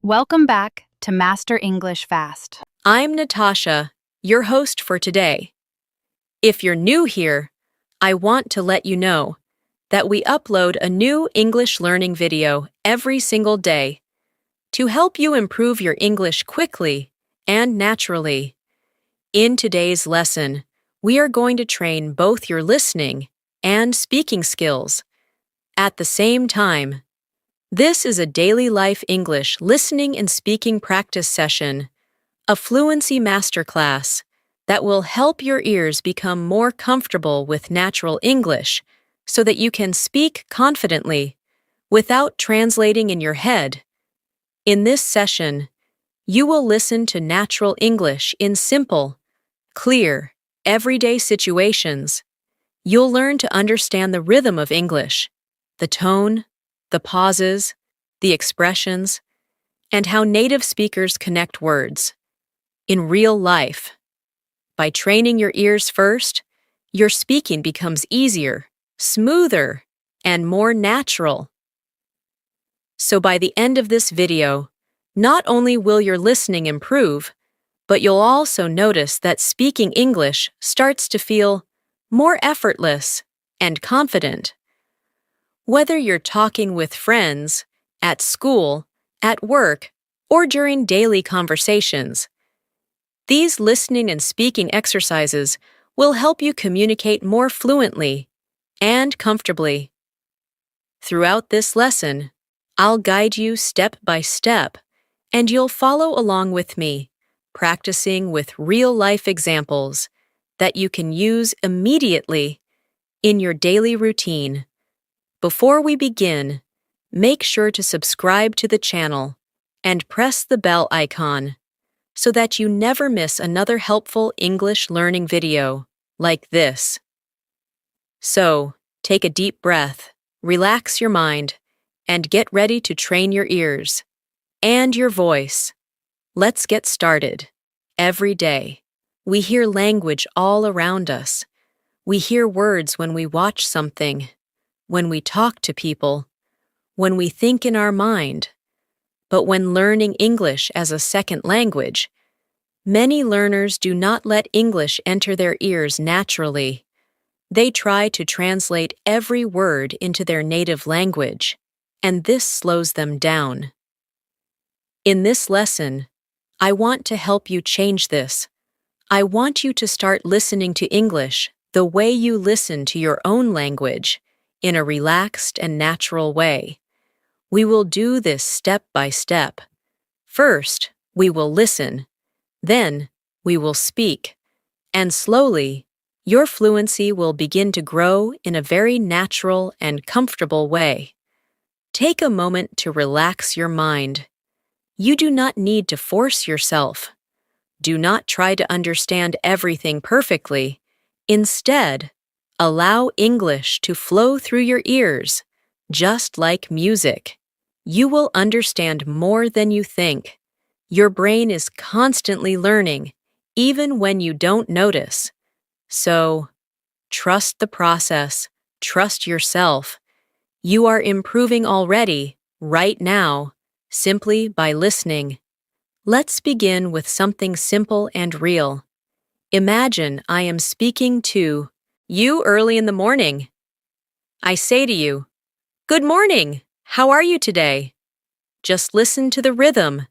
Welcome back to Master English Fast. I'm Natasha, your host for today. If you're new here, I want to let you know that we upload a new English learning video every single day to help you improve your English quickly and naturally. In today's lesson, we are going to train both your listening and speaking skills at the same time. This is a daily life English listening and speaking practice session, a fluency masterclass that will help your ears become more comfortable with natural English so that you can speak confidently without translating in your head. In this session, you will listen to natural English in simple, clear, everyday situations. You'll learn to understand the rhythm of English, the tone, the pauses, the expressions, and how native speakers connect words in real life. By training your ears first, your speaking becomes easier, smoother, and more natural. So by the end of this video, not only will your listening improve, but you'll also notice that speaking English starts to feel more effortless and confident. Whether you're talking with friends, at school, at work, or during daily conversations, these listening and speaking exercises will help you communicate more fluently and comfortably. Throughout this lesson, I'll guide you step by step, and you'll follow along with me, practicing with real-life examples that you can use immediately in your daily routine. Before we begin, make sure to subscribe to the channel and press the bell icon so that you never miss another helpful English learning video like this. So, take a deep breath, relax your mind, and get ready to train your ears and your voice. Let's get started. Every day, we hear language all around us. We hear words when we watch something, when we talk to people, when we think in our mind. But when learning English as a second language, many learners do not let English enter their ears naturally. They try to translate every word into their native language, and this slows them down. In this lesson, I want to help you change this. I want you to start listening to English the way you listen to your own language, in a relaxed and natural way. We will do this step by step. First, we will listen. Then, we will speak. And slowly, your fluency will begin to grow in a very natural and comfortable way. Take a moment to relax your mind. You do not need to force yourself. Do not try to understand everything perfectly. Instead, allow English to flow through your ears, just like music. You will understand more than you think. Your brain is constantly learning, even when you don't notice. So, trust the process, trust yourself. You are improving already, right now, simply by listening. Let's begin with something simple and real. Imagine I am speaking to you early in the morning. I say to you, "Good morning, how are you today?" Just listen to the rhythm.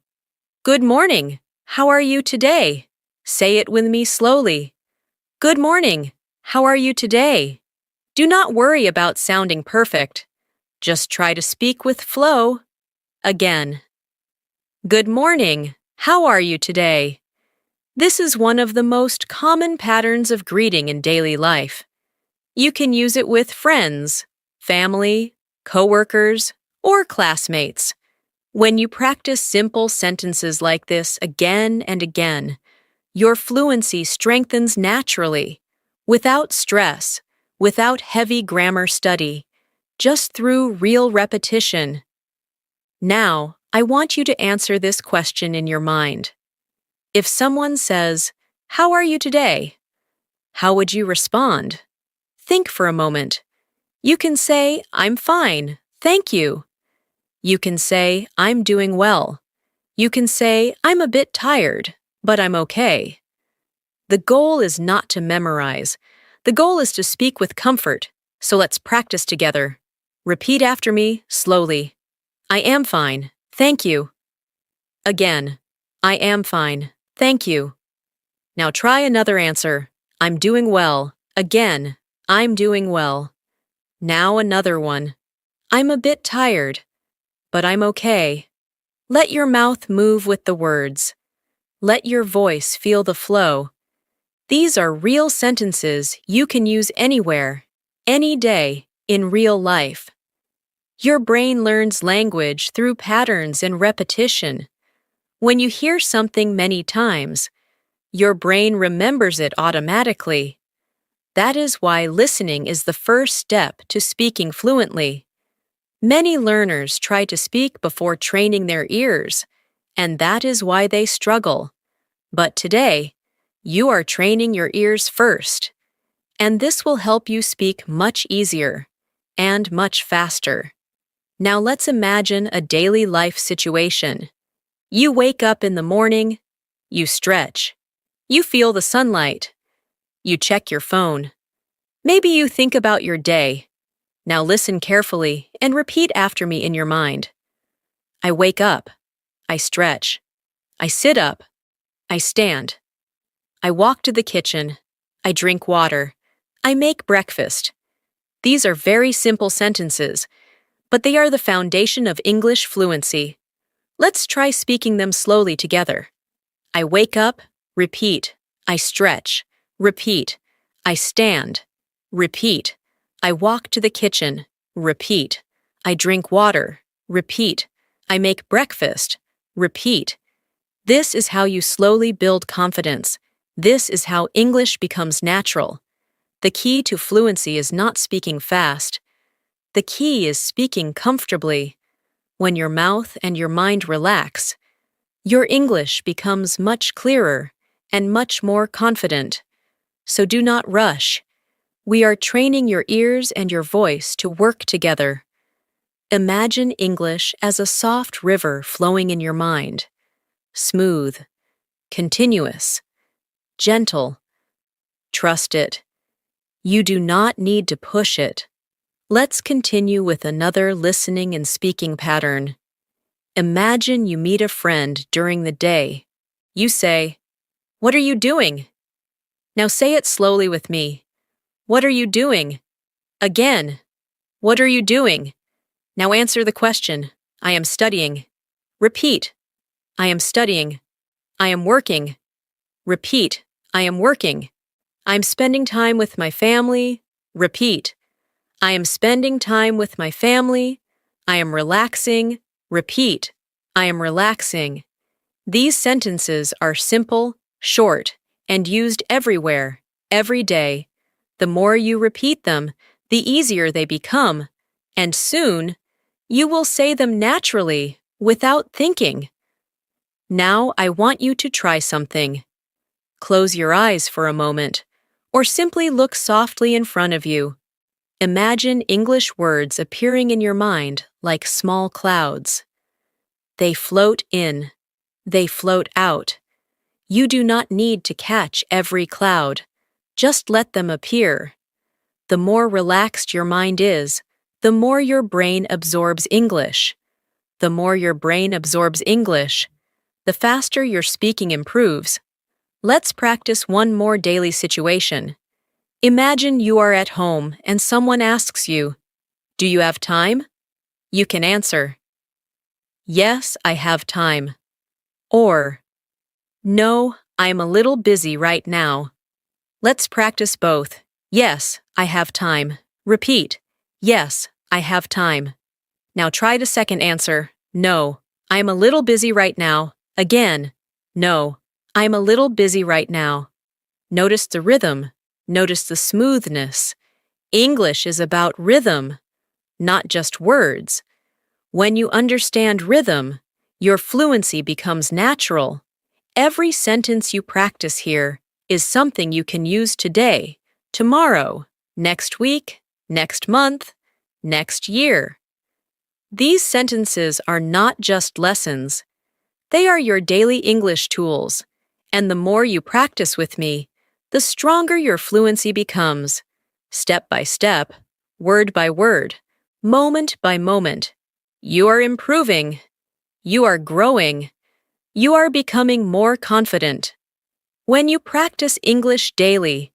"Good morning, how are you today?" Say it with me slowly. "Good morning, how are you today?" Do not worry about sounding perfect. Just try to speak with flow. Again. "Good morning, how are you today?" This is one of the most common patterns of greeting in daily life. You can use it with friends, family, coworkers, or classmates. When you practice simple sentences like this again and again, your fluency strengthens naturally, without stress, without heavy grammar study, just through real repetition. Now, I want you to answer this question in your mind. If someone says, "How are you today?" how would you respond? Think for a moment. You can say, "I'm fine, thank you." You can say, "I'm doing well." You can say, I'm a bit tired, but I'm okay. The goal is not to memorize. The goal is to speak with comfort, so let's practice together. Repeat after me, slowly. I am fine, thank you. Again, I am fine, thank you. Now try another answer. I'm doing well. Again, I'm doing well. Now another one. I'm a bit tired, but I'm okay. Let your mouth move with the words. Let your voice feel the flow. These are real sentences you can use anywhere, any day, in real life. Your brain learns language through patterns and repetition. When you hear something many times, your brain remembers it automatically. That is why listening is the first step to speaking fluently. Many learners try to speak before training their ears, and that is why they struggle. But today, you are training your ears first, and this will help you speak much easier and much faster. Now let's imagine a daily life situation. You wake up in the morning, you stretch, you feel the sunlight, you check your phone. Maybe you think about your day. Now listen carefully and repeat after me in your mind. I wake up, I stretch, I sit up, I stand. I walk to the kitchen, I drink water, I make breakfast. These are very simple sentences, but they are the foundation of English fluency. Let's try speaking them slowly together. I wake up, repeat. I stretch, repeat. I stand, repeat. I walk to the kitchen, repeat. I drink water, repeat. I make breakfast, repeat. This is how you slowly build confidence. This is how English becomes natural. The key to fluency is not speaking fast. The key is speaking comfortably. When your mouth and your mind relax, your English becomes much clearer and much more confident. So do not rush. We are training your ears and your voice to work together. Imagine English as a soft river flowing in your mind. Smooth, continuous, gentle. Trust it. You do not need to push it. Let's continue with another listening and speaking pattern. Imagine you meet a friend during the day. You say, "What are you doing?" Now say it slowly with me. What are you doing? Again. What are you doing? Now answer the question. I am studying. Repeat. I am studying. I am working. Repeat. I am working. I'm spending time with my family. Repeat. I am spending time with my family. I am relaxing. Repeat. I am relaxing. These sentences are simple, short, and used everywhere, every day. The more you repeat them, the easier they become, and soon, you will say them naturally, without thinking. Now I want you to try something. Close your eyes for a moment, or simply look softly in front of you. Imagine English words appearing in your mind like small clouds. They float in. They float out. You do not need to catch every cloud. Just let them appear. The more relaxed your mind is, the more your brain absorbs English. The more your brain absorbs English, the faster your speaking improves. Let's practice one more daily situation. Imagine you are at home and someone asks you, "Do you have time?" You can answer, "Yes, I have time." Or, "No, I'm a little busy right now." Let's practice both. Yes, I have time. Repeat. Yes, I have time. Now try the second answer. No, I'm a little busy right now. Again. No, I'm a little busy right now. Notice the rhythm. Notice the smoothness. English is about rhythm, not just words. When you understand rhythm, your fluency becomes natural. Every sentence you practice here is something you can use today, tomorrow, next week, next month, next year. These sentences are not just lessons. They are your daily English tools, and the more you practice with me, the stronger your fluency becomes, step by step, word by word, moment by moment. You are improving. You are growing. You are becoming more confident. When you practice English daily,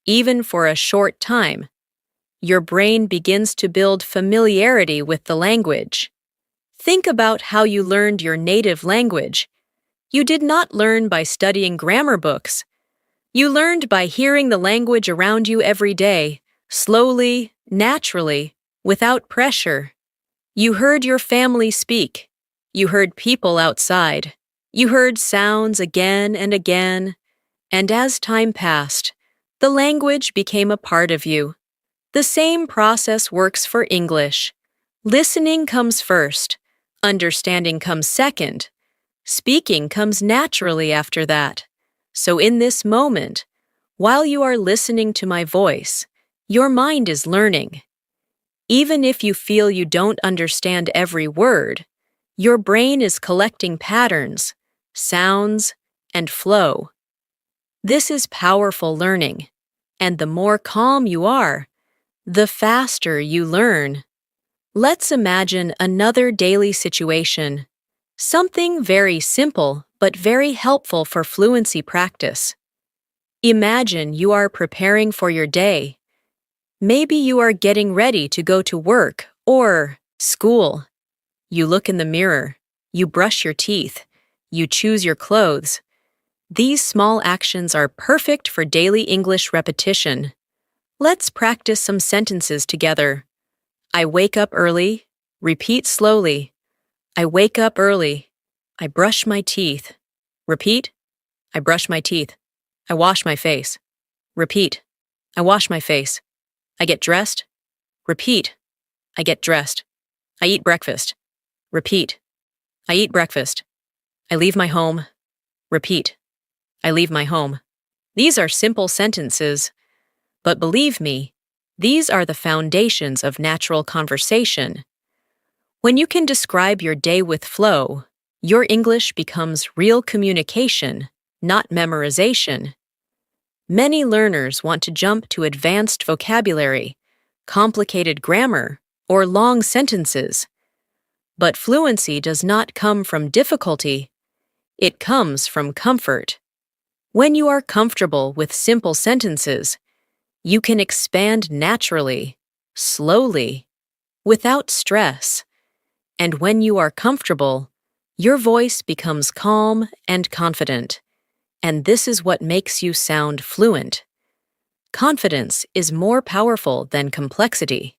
even for a short time, your brain begins to build familiarity with the language. Think about how you learned your native language. You did not learn by studying grammar books. You learned by hearing the language around you every day, slowly, naturally, without pressure. You heard your family speak. You heard people outside. You heard sounds again and again. And as time passed, the language became a part of you. The same process works for English. Listening comes first. Understanding comes second. Speaking comes naturally after that. So in this moment, while you are listening to my voice, your mind is learning. Even if you feel you don't understand every word, your brain is collecting patterns, sounds, and flow. This is powerful learning, and the more calm you are, the faster you learn. Let's imagine another daily situation. Something very simple but very helpful for fluency practice. Imagine you are preparing for your day. Maybe you are getting ready to go to work or school. You look in the mirror. You brush your teeth. You choose your clothes. These small actions are perfect for daily English repetition. Let's practice some sentences together. I wake up early. Repeat slowly. I wake up early. I brush my teeth. Repeat. I brush my teeth. I wash my face. Repeat. I wash my face. I get dressed. Repeat. I get dressed. I eat breakfast. Repeat. I eat breakfast. I leave my home. Repeat. I leave my home. These are simple sentences, but believe me, these are the foundations of natural conversation. When you can describe your day with flow, your English becomes real communication, not memorization. Many learners want to jump to advanced vocabulary, complicated grammar, or long sentences. But fluency does not come from difficulty. It comes from comfort. When you are comfortable with simple sentences, you can expand naturally, slowly, without stress. And when you are comfortable, your voice becomes calm and confident. And this is what makes you sound fluent. Confidence is more powerful than complexity.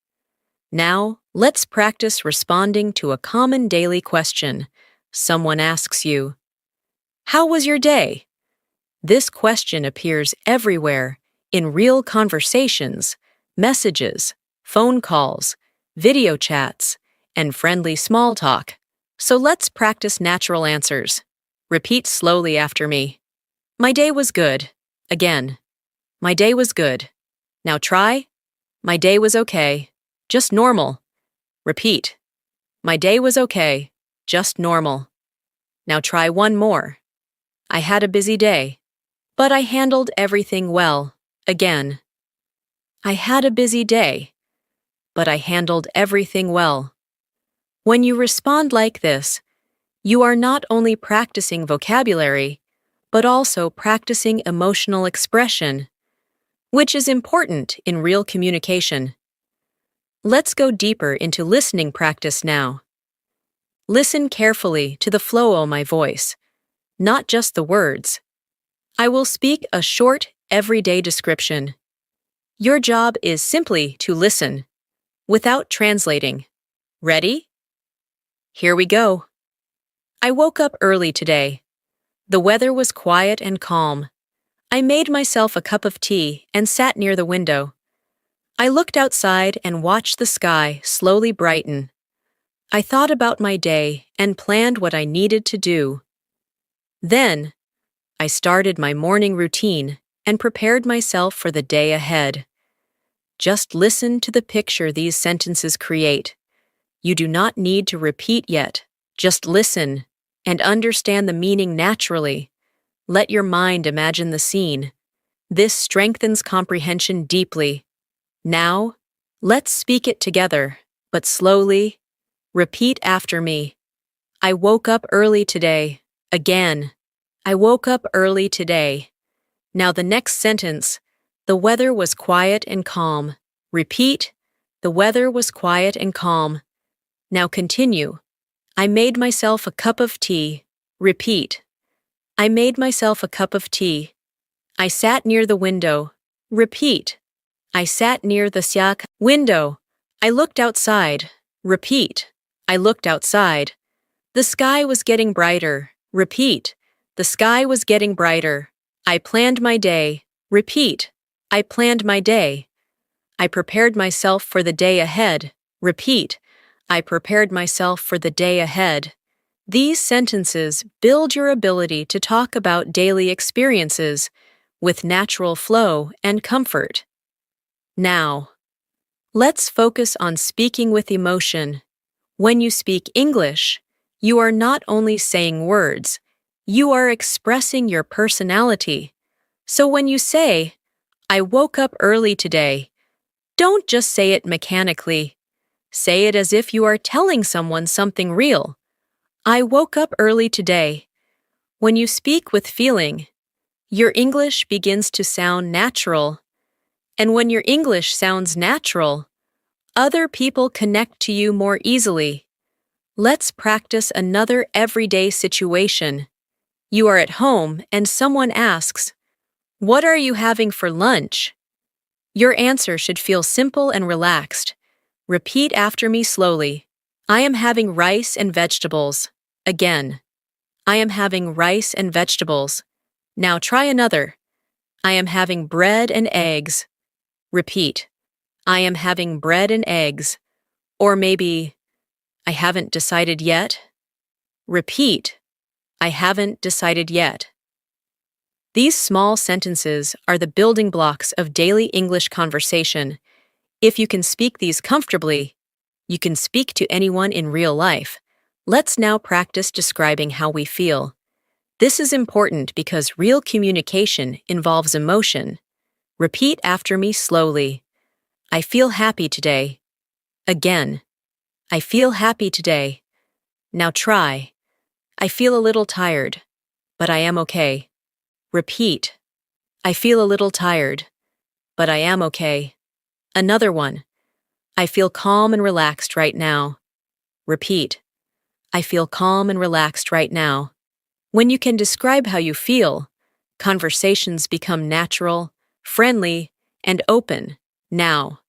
Now, let's practice responding to a common daily question. Someone asks you, "How was your day?" This question appears everywhere, in real conversations, messages, phone calls, video chats, and friendly small talk. So let's practice natural answers. Repeat slowly after me. My day was good. Again. My day was good. Now try. My day was okay. Just normal. Repeat. My day was okay. Just normal. Now try one more. I had a busy day, but I handled everything well. Again. I had a busy day, but I handled everything well. When you respond like this, you are not only practicing vocabulary, but also practicing emotional expression, which is important in real communication. Let's go deeper into listening practice now. Listen carefully to the flow of my voice, not just the words. I will speak a short, everyday description. Your job is simply to listen, without translating. Ready? Here we go. I woke up early today. The weather was quiet and calm. I made myself a cup of tea and sat near the window. I looked outside and watched the sky slowly brighten. I thought about my day and planned what I needed to do. Then, I started my morning routine and prepared myself for the day ahead. Just listen to the picture these sentences create. You do not need to repeat yet. Just listen. and understand the meaning naturally. Let your mind imagine the scene. This strengthens comprehension deeply. Now, let's speak it together, but slowly. Repeat after me. I woke up early today. Again. I woke up early today. Now the next sentence. The weather was quiet and calm. Repeat. The weather was quiet and calm. Now continue. I made myself a cup of tea. Repeat. I made myself a cup of tea. I sat near the window. Repeat. I sat near the window. I looked outside. Repeat. I looked outside. The sky was getting brighter. Repeat. The sky was getting brighter. I planned my day. Repeat. I planned my day. I prepared myself for the day ahead. Repeat. I prepared myself for the day ahead. These sentences build your ability to talk about daily experiences with natural flow and comfort. Now, let's focus on speaking with emotion. When you speak English, you are not only saying words, you are expressing your personality. So when you say, I woke up early today, don't just say it mechanically. Say it as if you are telling someone something real. I woke up early today. When you speak with feeling, your English begins to sound natural. And when your English sounds natural, other people connect to you more easily. Let's practice another everyday situation. You are at home and someone asks, What are you having for lunch? Your answer should feel simple and relaxed. Repeat after me slowly. I am having rice and vegetables. Again. I am having rice and vegetables. Now try another. I am having bread and eggs. Repeat. I am having bread and eggs. Or maybe, I haven't decided yet. Repeat. I haven't decided yet. These small sentences are the building blocks of daily English conversation. If you can speak these comfortably, you can speak to anyone in real life. Let's now practice describing how we feel. This is important because real communication involves emotion. Repeat after me slowly. I feel happy today. Again. I feel happy today. Now try. I feel a little tired, but I am okay. Repeat. I feel a little tired, but I am okay. Another one. I feel calm and relaxed right now. Repeat. I feel calm and relaxed right now. When you can describe how you feel, conversations become natural, friendly, and open. Now,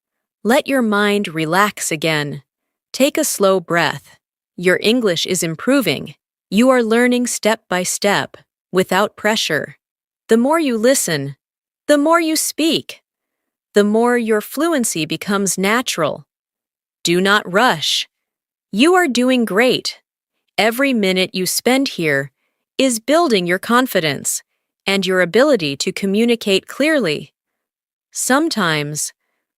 let your mind relax again. Take a slow breath. Your English is improving. You are learning step by step, without pressure. The more you listen, the more you speak, the more your fluency becomes natural. Do not rush. You are doing great. Every minute you spend here is building your confidence and your ability to communicate clearly. Sometimes,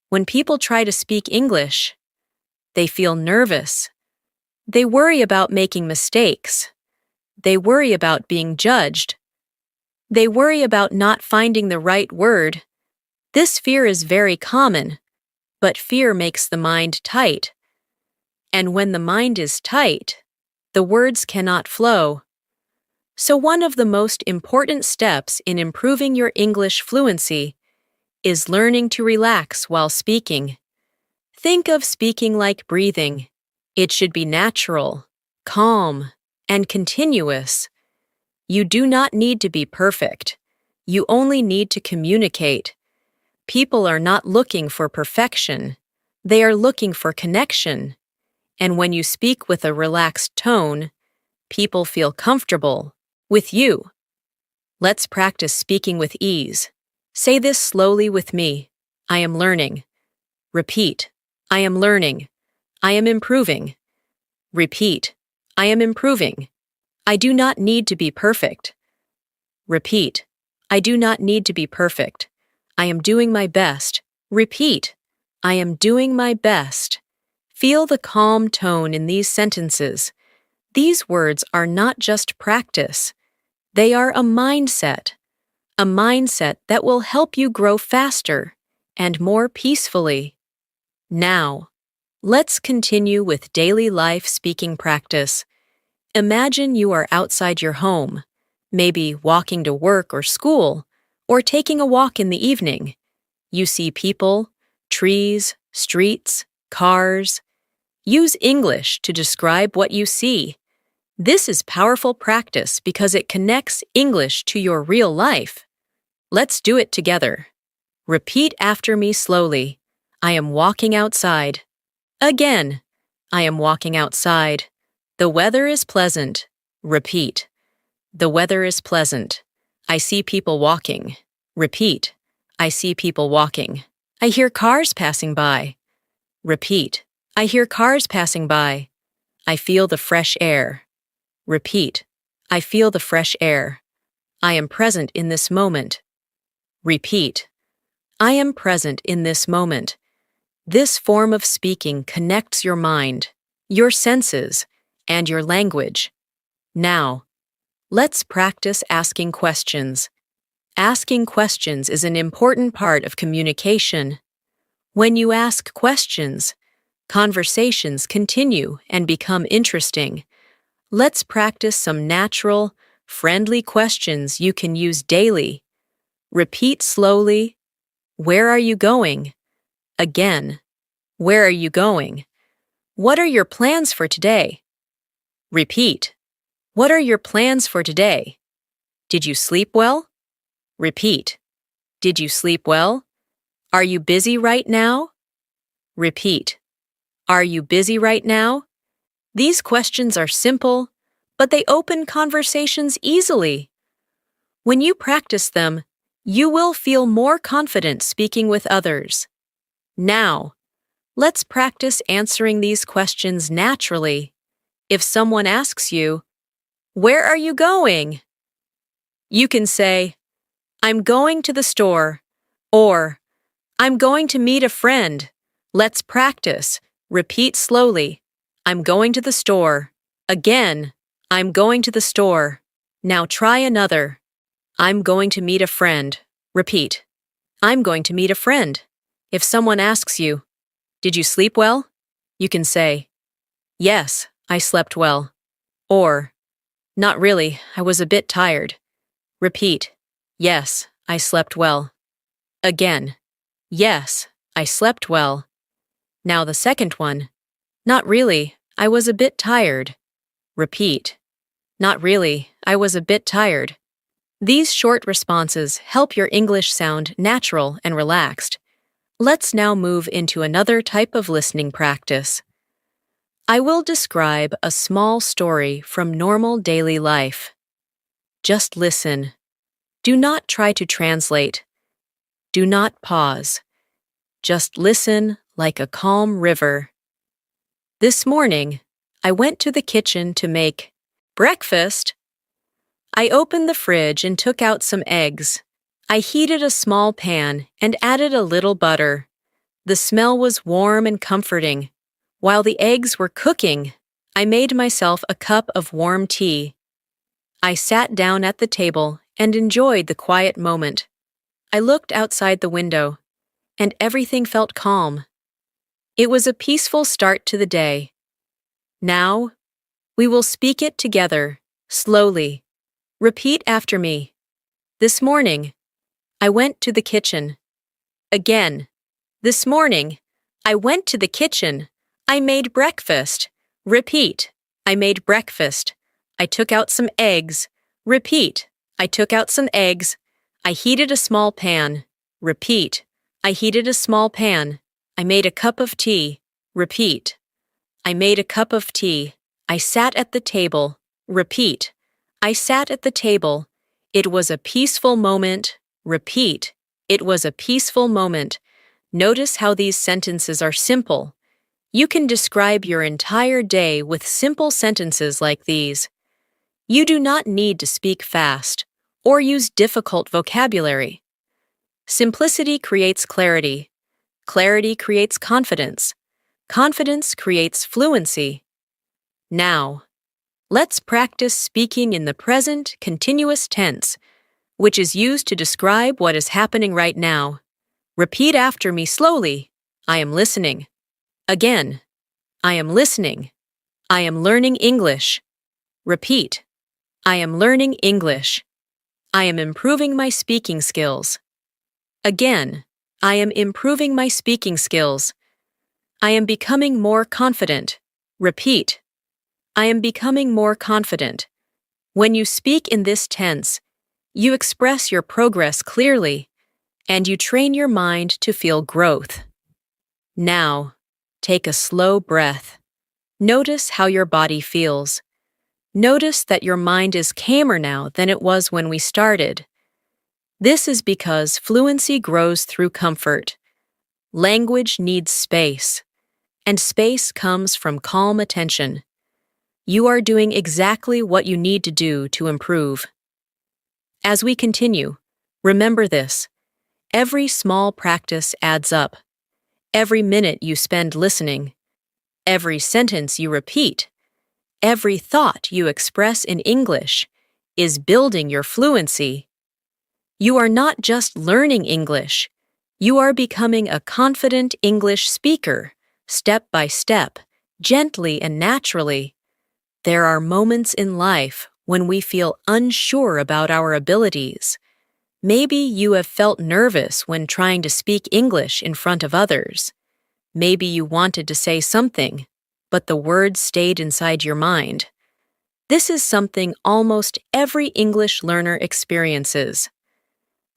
when people try to speak English, they feel nervous. They worry about making mistakes. They worry about being judged. They worry about not finding the right word. This fear is very common, but fear makes the mind tight. And when the mind is tight, the words cannot flow. So one of the most important steps in improving your English fluency is learning to relax while speaking. Think of speaking like breathing. It should be natural, calm, and continuous. You do not need to be perfect. You only need to communicate. People are not looking for perfection. They are looking for connection. And when you speak with a relaxed tone, people feel comfortable with you. Let's practice speaking with ease. Say this slowly with me. I am learning. Repeat. I am learning. I am improving. Repeat. I am improving. I do not need to be perfect. Repeat. I do not need to be perfect. I am doing my best. Repeat. I am doing my best. Feel the calm tone in these sentences. These words are not just practice, they are a mindset that will help you grow faster and more peacefully. Now, let's continue with daily life speaking practice. Imagine you are outside your home, maybe walking to work or school, or taking a walk in the evening. You see people, trees, streets, cars. Use English to describe what you see. This is powerful practice because it connects English to your real life. Let's do it together. Repeat after me slowly. I am walking outside. Again. I am walking outside. The weather is pleasant. Repeat. The weather is pleasant. I see people walking. Repeat. I see people walking. I hear cars passing by. Repeat. I hear cars passing by. I feel the fresh air. Repeat. I feel the fresh air. I am present in this moment. Repeat. I am present in this moment. This form of speaking connects your mind, your senses, and your language. Now, let's practice asking questions. Asking questions is an important part of communication. When you ask questions, conversations continue and become interesting. Let's practice some natural, friendly questions you can use daily. Repeat slowly. Where are you going? Again. Where are you going? What are your plans for today? Repeat. What are your plans for today? Did you sleep well? Repeat. Did you sleep well? Are you busy right now? Repeat. Are you busy right now? These questions are simple, but they open conversations easily. When you practice them, you will feel more confident speaking with others. Now, let's practice answering these questions naturally. If someone asks you, "Where are you going?" you can say, "I'm going to the store," or "I'm going to meet a friend." Let's practice. Repeat slowly. I'm going to the store. Again, I'm going to the store. Now try another. I'm going to meet a friend. Repeat. I'm going to meet a friend. If someone asks you, "Did you sleep well?" you can say, "Yes, I slept well." Or, "Not really, I was a bit tired." Repeat. Yes, I slept well. Again. Yes, I slept well. Now the second one. Not really, I was a bit tired. Repeat. Not really, I was a bit tired. These short responses help your English sound natural and relaxed. Let's now move into another type of listening practice. I will describe a small story from normal daily life. Just listen. Do not try to translate. Do not pause. Just listen like a calm river. This morning, I went to the kitchen to make breakfast. I opened the fridge and took out some eggs. I heated a small pan and added a little butter. The smell was warm and comforting. While the eggs were cooking, I made myself a cup of warm tea. I sat down at the table and enjoyed the quiet moment. I looked outside the window, and everything felt calm. It was a peaceful start to the day. Now, we will speak it together, slowly. Repeat after me. This morning, I went to the kitchen. Again. This morning, I went to the kitchen. I made breakfast. Repeat. I made breakfast. I took out some eggs. Repeat. I took out some eggs. I heated a small pan. Repeat. I heated a small pan. I made a cup of tea. Repeat. I made a cup of tea. I sat at the table. Repeat. I sat at the table. It was a peaceful moment. Repeat. It was a peaceful moment. Notice how these sentences are simple. You can describe your entire day with simple sentences like these. You do not need to speak fast or use difficult vocabulary. Simplicity creates clarity. Clarity creates confidence. Confidence creates fluency. Now, Let's practice speaking in the present continuous tense, which is used to describe what is happening right now. Repeat after me slowly. I am listening. Again. I am listening. I am learning English. Repeat. I am learning English. I am improving my speaking skills. Again. I am improving my speaking skills. I am becoming more confident. Repeat. I am becoming more confident. When you speak in this tense, you express your progress clearly, and you train your mind to feel growth. Now, take a slow breath. Notice how your body feels. Notice that your mind is calmer now than it was when we started. This is because fluency grows through comfort. Language needs space, and space comes from calm attention. You are doing exactly what you need to do to improve. As we continue, remember this. Every small practice adds up. Every minute you spend listening, every sentence you repeat, every thought you express in English is building your fluency. You are not just learning English, you are becoming a confident English speaker, step by step, gently and naturally. There are moments in life when we feel unsure about our abilities. Maybe you have felt nervous when trying to speak English in front of others. Maybe you wanted to say something, but the words stayed inside your mind. This is something almost every English learner experiences.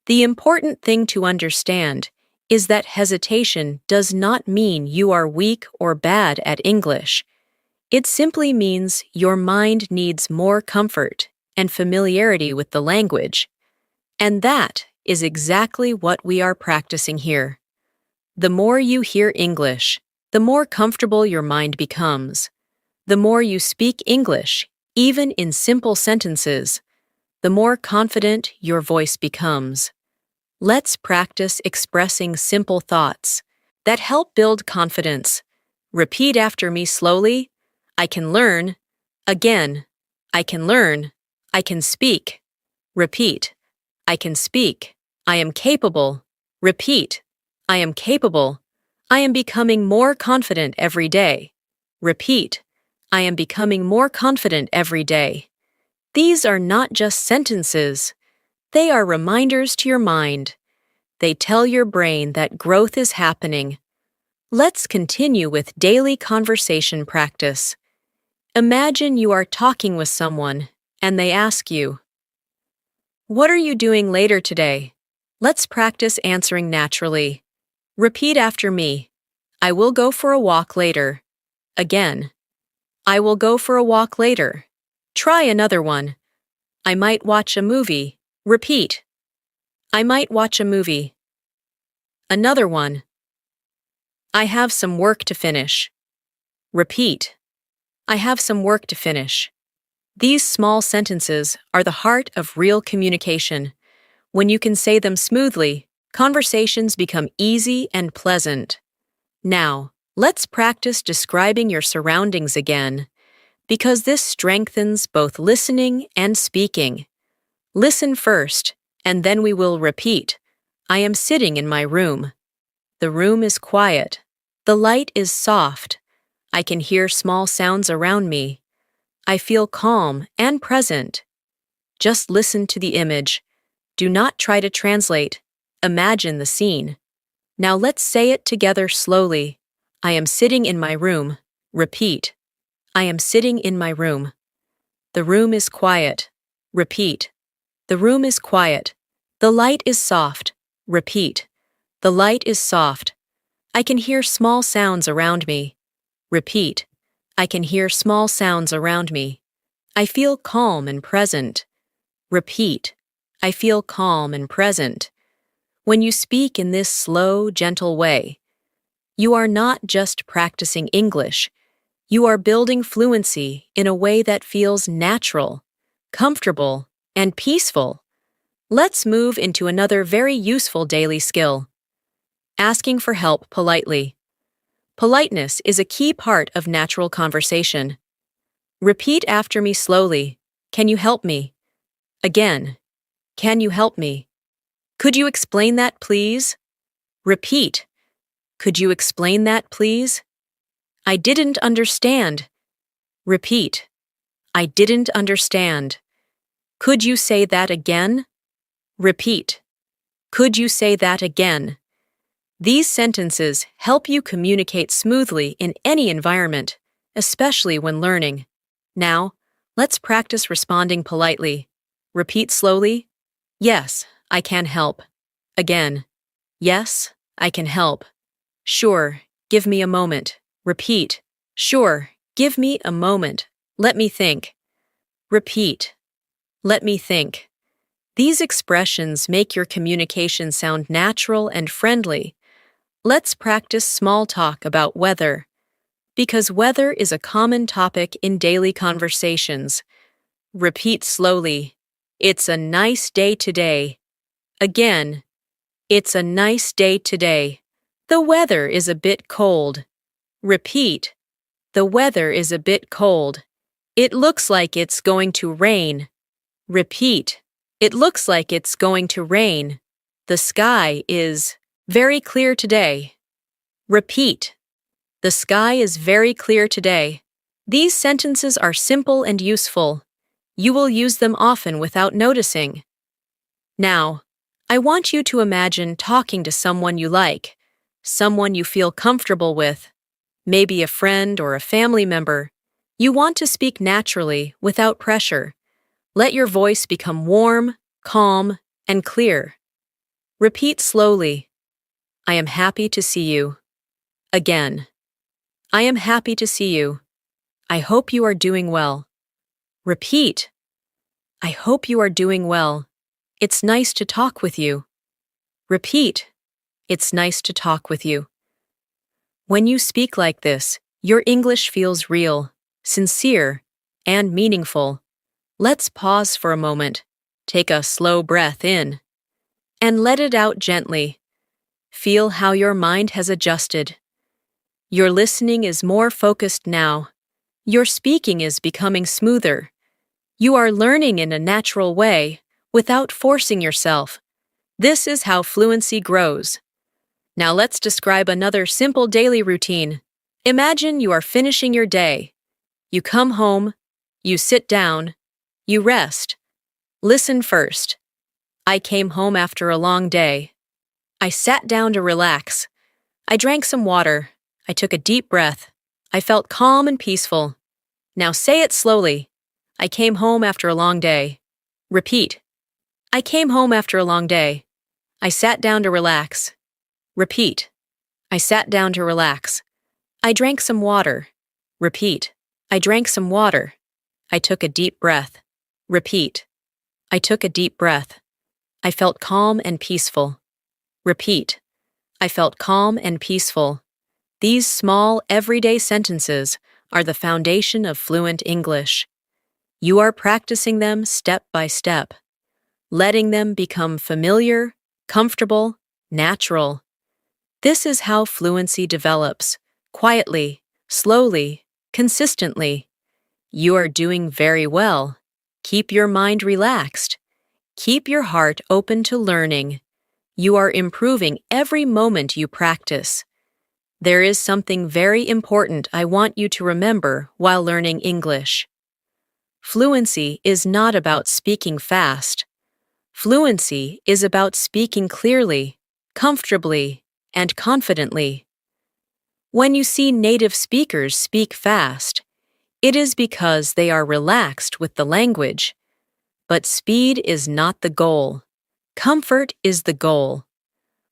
The important thing to understand is that hesitation does not mean you are weak or bad at English. It simply means your mind needs more comfort and familiarity with the language. And that is exactly what we are practicing here. The more you hear English, the more comfortable your mind becomes. The more you speak English, even in simple sentences, the more confident your voice becomes. Let's practice expressing simple thoughts that help build confidence. Repeat after me slowly. I can learn. Again. I can learn. I can speak. Repeat. I can speak. I am capable. Repeat. I am capable. I am becoming more confident every day. Repeat. I am becoming more confident every day. These are not just sentences. They are reminders to your mind. They tell your brain that growth is happening. Let's continue with daily conversation practice. Imagine you are talking with someone, and they ask you, "What are you doing later today?" Let's practice answering naturally. Repeat after me. I will go for a walk later. Again. I will go for a walk later. Try another one. I might watch a movie. Repeat. I might watch a movie. Another one. I have some work to finish. Repeat. I have some work to finish. These small sentences are the heart of real communication. When you can say them smoothly, conversations become easy and pleasant. Now, let's practice describing your surroundings again, because this strengthens both listening and speaking. Listen first, and then we will repeat. I am sitting in my room. The room is quiet. The light is soft. I can hear small sounds around me. I feel calm and present. Just listen to the image. Do not try to translate. Imagine the scene. Now let's say it together slowly. I am sitting in my room. Repeat. I am sitting in my room. The room is quiet. Repeat. The room is quiet. The light is soft. Repeat. The light is soft. I can hear small sounds around me. Repeat. I can hear small sounds around me. I feel calm and present. Repeat. I feel calm and present. When you speak in this slow, gentle way, you are not just practicing English. You are building fluency in a way that feels natural, comfortable, and peaceful. Let's move into another very useful daily skill. Asking for help politely. Politeness is a key part of natural conversation. Repeat after me slowly. Can you help me? Again. Can you help me? Could you explain that, please? Repeat. Could you explain that, please? I didn't understand. Repeat. I didn't understand. Could you say that again? Repeat. Could you say that again? These sentences help you communicate smoothly in any environment, especially when learning. Now, let's practice responding politely. Repeat slowly. Yes, I can help. Again. Yes, I can help. Sure, give me a moment. Repeat. Sure, give me a moment. Let me think. Repeat. Let me think. These expressions make your communication sound natural and friendly. Let's practice small talk about weather, because weather is a common topic in daily conversations. Repeat slowly. It's a nice day today. Again. It's a nice day today. The weather is a bit cold. Repeat. The weather is a bit cold. It looks like it's going to rain. Repeat. It looks like it's going to rain. The sky is very clear today. Repeat. The sky is very clear today. These sentences are simple and useful. You will use them often without noticing. Now, I want you to imagine talking to someone you like, someone you feel comfortable with, maybe a friend or a family member. You want to speak naturally, without pressure. Let your voice become warm, calm, and clear. Repeat slowly. I am happy to see you. Again. I am happy to see you. I hope you are doing well. Repeat. I hope you are doing well. It's nice to talk with you. Repeat. It's nice to talk with you. When you speak like this, your English feels real, sincere, and meaningful. Let's pause for a moment. Take a slow breath in. And let it out gently. Feel how your mind has adjusted. Your listening is more focused now. Your speaking is becoming smoother. You are learning in a natural way, without forcing yourself. This is how fluency grows. Now let's describe another simple daily routine. Imagine you are finishing your day. You come home, you sit down, you rest. Listen first. I came home after a long day. I sat down to relax. I drank some water. I took a deep breath. I felt calm and peaceful. Now say it slowly. I came home after a long day. Repeat. I came home after a long day. I sat down to relax. Repeat. I sat down to relax. I drank some water. Repeat. I drank some water. I took a deep breath. Repeat. I took a deep breath. I felt calm and peaceful. Repeat. I felt calm and peaceful. These small, everyday sentences are the foundation of fluent English. You are practicing them step by step, letting them become familiar, comfortable, natural. This is how fluency develops, quietly, slowly, consistently. You are doing very well. Keep your mind relaxed. Keep your heart open to learning. You are improving every moment you practice. There is something very important I want you to remember while learning English. Fluency is not about speaking fast. Fluency is about speaking clearly, comfortably, and confidently. When you see native speakers speak fast, it is because they are relaxed with the language. But speed is not the goal. Comfort is the goal.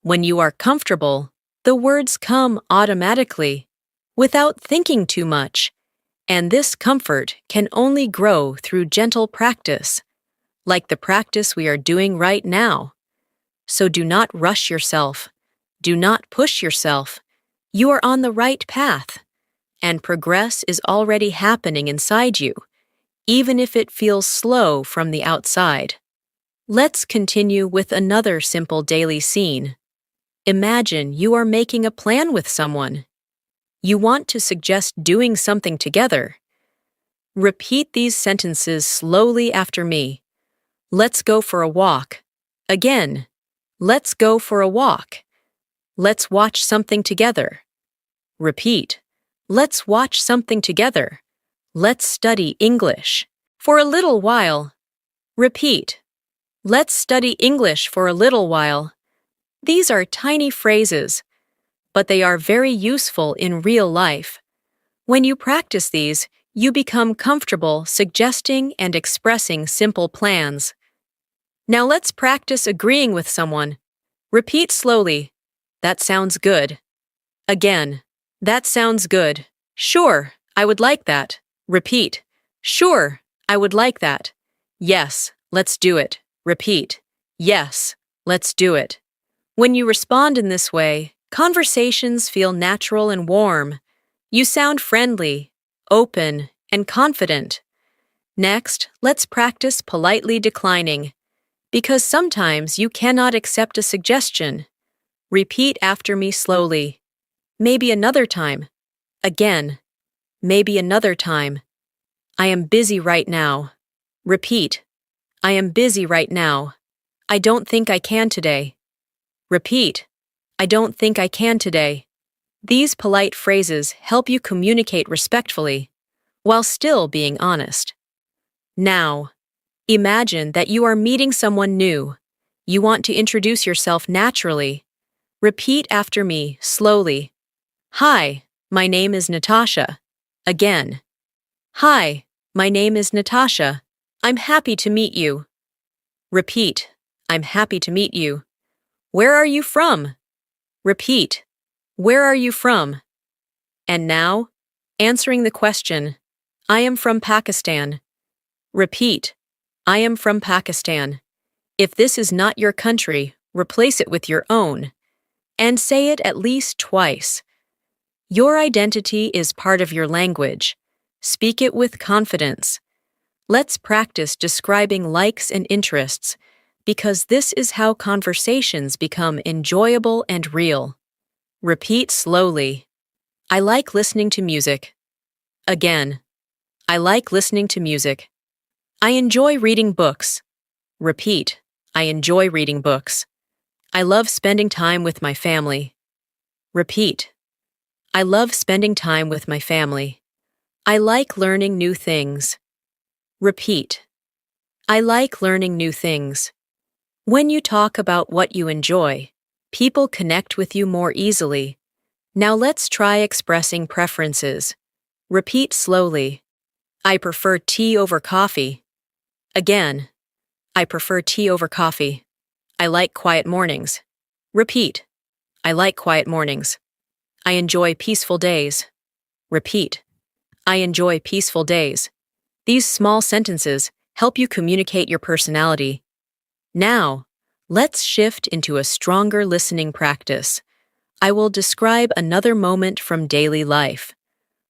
When you are comfortable, the words come automatically, without thinking too much, and this comfort can only grow through gentle practice, like the practice we are doing right now. So do not rush yourself. Do not push yourself. You are on the right path, and progress is already happening inside you, even if it feels slow from the outside. Let's continue with another simple daily scene. Imagine you are making a plan with someone. You want to suggest doing something together. Repeat these sentences slowly after me. Let's go for a walk. Again. Let's go for a walk. Let's watch something together. Repeat. Let's watch something together. Let's study English. For a little while. Repeat. Let's study English for a little while. These are tiny phrases, but they are very useful in real life. When you practice these, you become comfortable suggesting and expressing simple plans. Now let's practice agreeing with someone. Repeat slowly. That sounds good. Again. That sounds good. Sure, I would like that. Repeat. Sure, I would like that. Yes, let's do it. Repeat. Yes, let's do it. When you respond in this way, conversations feel natural and warm. You sound friendly, open, and confident. Next, let's practice politely declining. Because sometimes you cannot accept a suggestion. Repeat after me slowly. Maybe another time. Again. Maybe another time. I am busy right now. Repeat. I am busy right now. I don't think I can today. Repeat. I don't think I can today. These polite phrases help you communicate respectfully, while still being honest. Now, imagine that you are meeting someone new. You want to introduce yourself naturally. Repeat after me, slowly. Hi, my name is Natasha. Again. Hi, my name is Natasha. I'm happy to meet you. Repeat. I'm happy to meet you. Where are you from? Repeat. Where are you from? And now, answering the question. I am from Pakistan. Repeat. I am from Pakistan. If this is not your country, replace it with your own. And say it at least twice. Your identity is part of your language. Speak it with confidence. Let's practice describing likes and interests, because this is how conversations become enjoyable and real. Repeat slowly. I like listening to music. Again. I like listening to music. I enjoy reading books. Repeat. I enjoy reading books. I love spending time with my family. Repeat. I love spending time with my family. I like learning new things. Repeat. I like learning new things. When you talk about what you enjoy, people connect with you more easily. Now let's try expressing preferences. Repeat slowly. I prefer tea over coffee. Again. I prefer tea over coffee. I like quiet mornings. Repeat. I like quiet mornings. I enjoy peaceful days. Repeat. I enjoy peaceful days. These small sentences help you communicate your personality. Now, let's shift into a stronger listening practice. I will describe another moment from daily life.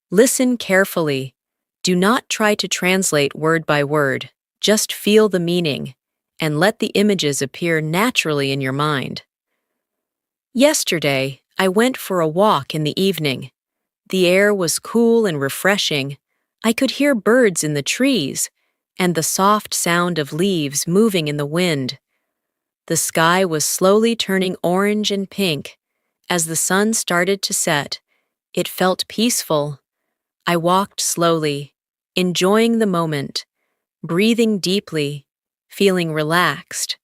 Listen carefully. Do not try to translate word by word. Just feel the meaning, and let the images appear naturally in your mind. Yesterday, I went for a walk in the evening. The air was cool and refreshing. I could hear birds in the trees, and the soft sound of leaves moving in the wind. The sky was slowly turning orange and pink. As the sun started to set, it felt peaceful. I walked slowly, enjoying the moment, breathing deeply, feeling relaxed.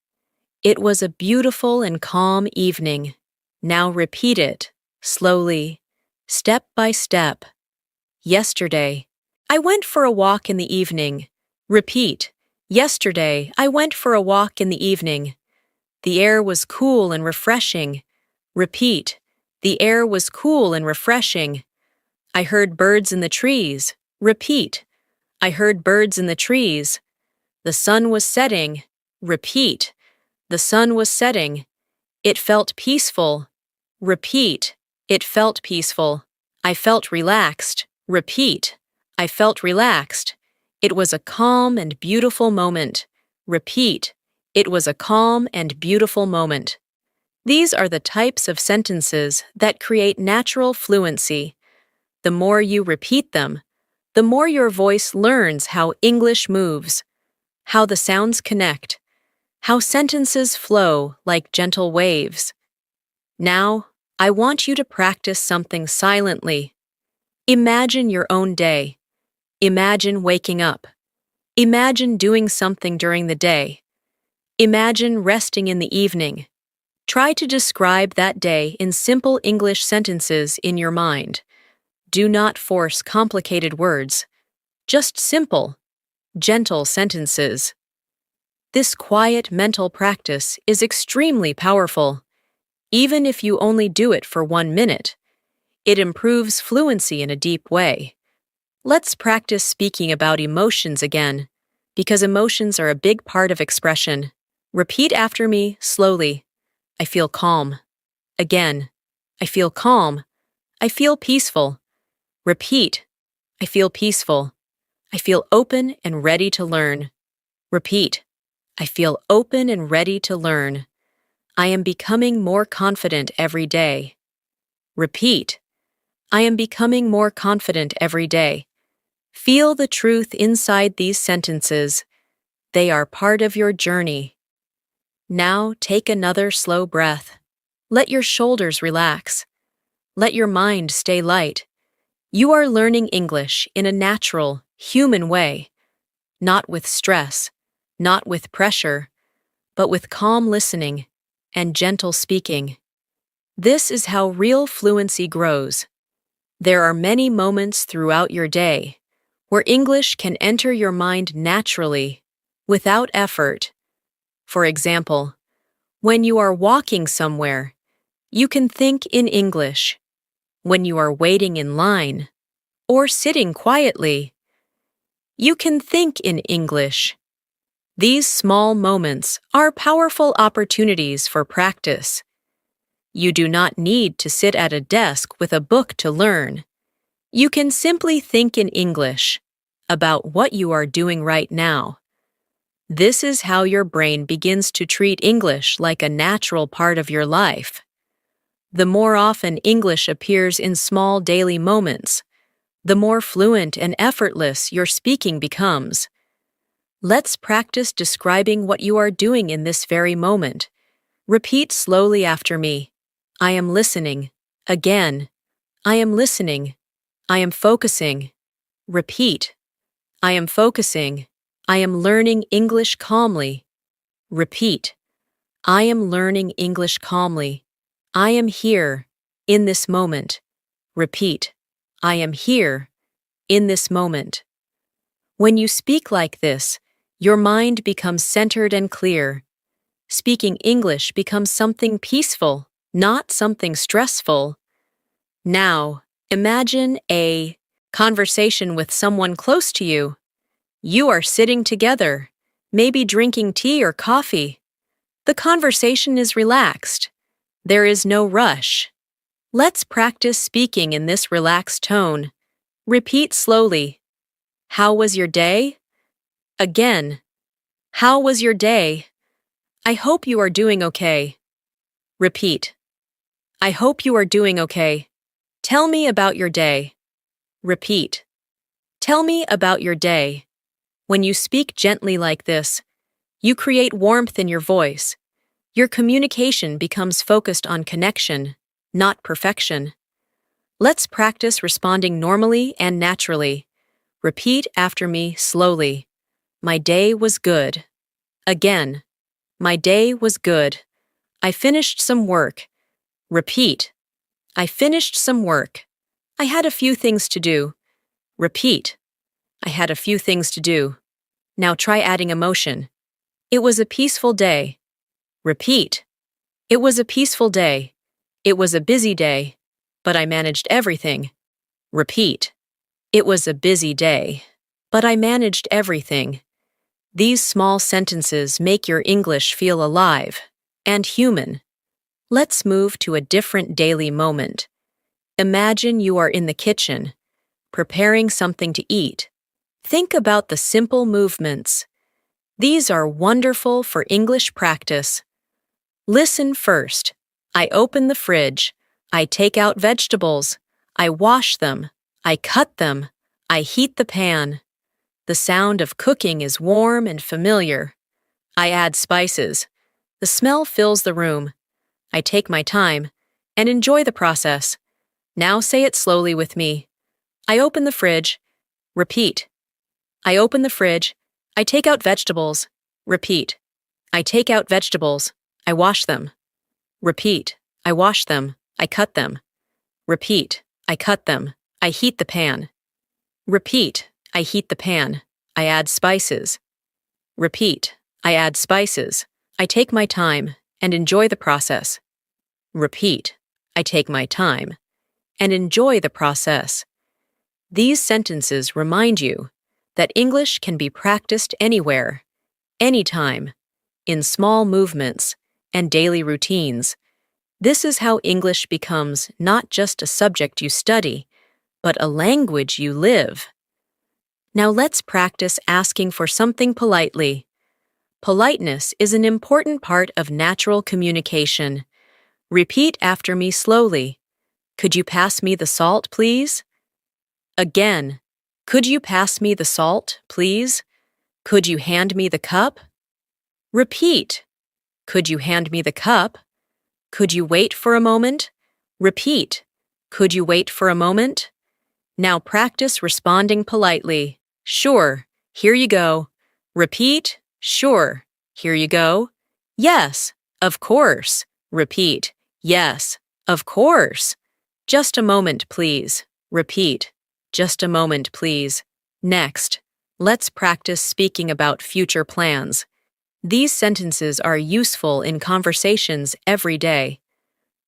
It was a beautiful and calm evening. Now repeat it, slowly, step by step. Yesterday, I went for a walk in the evening. Repeat. Yesterday, I went for a walk in the evening. The air was cool and refreshing. Repeat. The air was cool and refreshing. I heard birds in the trees. Repeat. I heard birds in the trees. The sun was setting. Repeat. The sun was setting. It felt peaceful. Repeat. It felt peaceful. I felt relaxed. Repeat. I felt relaxed. It was a calm and beautiful moment. Repeat. It was a calm and beautiful moment. These are the types of sentences that create natural fluency. The more you repeat them, the more your voice learns how English moves, how the sounds connect, how sentences flow like gentle waves. Now, I want you to practice something silently. Imagine your own day. Imagine waking up. Imagine doing something during the day. Imagine resting in the evening. Try to describe that day in simple English sentences in your mind. Do not force complicated words. Just simple, gentle sentences. This quiet mental practice is extremely powerful. Even if you only do it for 1 minute, it improves fluency in a deep way. Let's practice speaking about emotions again, because emotions are a big part of expression. Repeat after me slowly. I feel calm. Again. I feel calm. I feel peaceful. Repeat. I feel peaceful. I feel open and ready to learn. Repeat. I feel open and ready to learn. I am becoming more confident every day. Repeat. I am becoming more confident every day. Feel the truth inside these sentences. They are part of your journey. Now take another slow breath. Let your shoulders relax. Let your mind stay light. You are learning English in a natural, human way, not with stress, not with pressure, but with calm listening and gentle speaking. This is how real fluency grows. There are many moments throughout your day where English can enter your mind naturally, without effort. For example, when you are walking somewhere, you can think in English. When you are waiting in line, or sitting quietly, you can think in English. These small moments are powerful opportunities for practice. You do not need to sit at a desk with a book to learn. You can simply think in English about what you are doing right now. This is how your brain begins to treat English like a natural part of your life. The more often English appears in small daily moments, the more fluent and effortless your speaking becomes. Let's practice describing what you are doing in this very moment. Repeat slowly after me. I am listening. Again. I am listening. I am focusing. Repeat. I am focusing. I am learning English calmly. Repeat. I am learning English calmly. I am here, in this moment. Repeat. I am here, in this moment. When you speak like this, your mind becomes centered and clear. Speaking English becomes something peaceful, not something stressful. Now, imagine a conversation with someone close to you. You are sitting together, maybe drinking tea or coffee. The conversation is relaxed. There is no rush. Let's practice speaking in this relaxed tone. Repeat slowly. How was your day? Again. How was your day? I hope you are doing okay. Repeat. I hope you are doing okay. Tell me about your day. Repeat. Tell me about your day. When you speak gently like this, you create warmth in your voice. Your communication becomes focused on connection, not perfection. Let's practice responding normally and naturally. Repeat after me slowly. My day was good. Again. My day was good. I finished some work. Repeat. I finished some work. I had a few things to do. Repeat. I had a few things to do. Now try adding emotion. It was a peaceful day. Repeat. It was a peaceful day. It was a busy day, but I managed everything. Repeat. It was a busy day, but I managed everything. These small sentences make your English feel alive and human. Let's move to a different daily moment. Imagine you are in the kitchen, preparing something to eat. Think about the simple movements. These are wonderful for English practice. Listen first. I open the fridge. I take out vegetables. I wash them. I cut them. I heat the pan. The sound of cooking is warm and familiar. I add spices. The smell fills the room. I take my time and enjoy the process. Now say it slowly with me. I open the fridge. Repeat. I open the fridge. I take out vegetables. Repeat. I take out vegetables. I wash them. Repeat. I wash them. I cut them. Repeat. I cut them. I heat the pan. Repeat. I heat the pan. I add spices. Repeat. I add spices. I take my time and enjoy the process. Repeat. I take my time and enjoy the process. These sentences remind you that English can be practiced anywhere, anytime, in small movements and daily routines. This is how English becomes not just a subject you study, but a language you live. Now let's practice asking for something politely. Politeness is an important part of natural communication. Repeat after me slowly. Could you pass me the salt, please? Again. Could you pass me the salt, please? Could you hand me the cup? Repeat. Could you hand me the cup? Could you wait for a moment? Repeat. Could you wait for a moment? Now practice responding politely. Sure. Here you go. Repeat. Sure. Here you go. Yes. Of course. Repeat. Yes. Of course. Just a moment, please. Repeat. Just a moment, please. Next, let's practice speaking about future plans. These sentences are useful in conversations every day.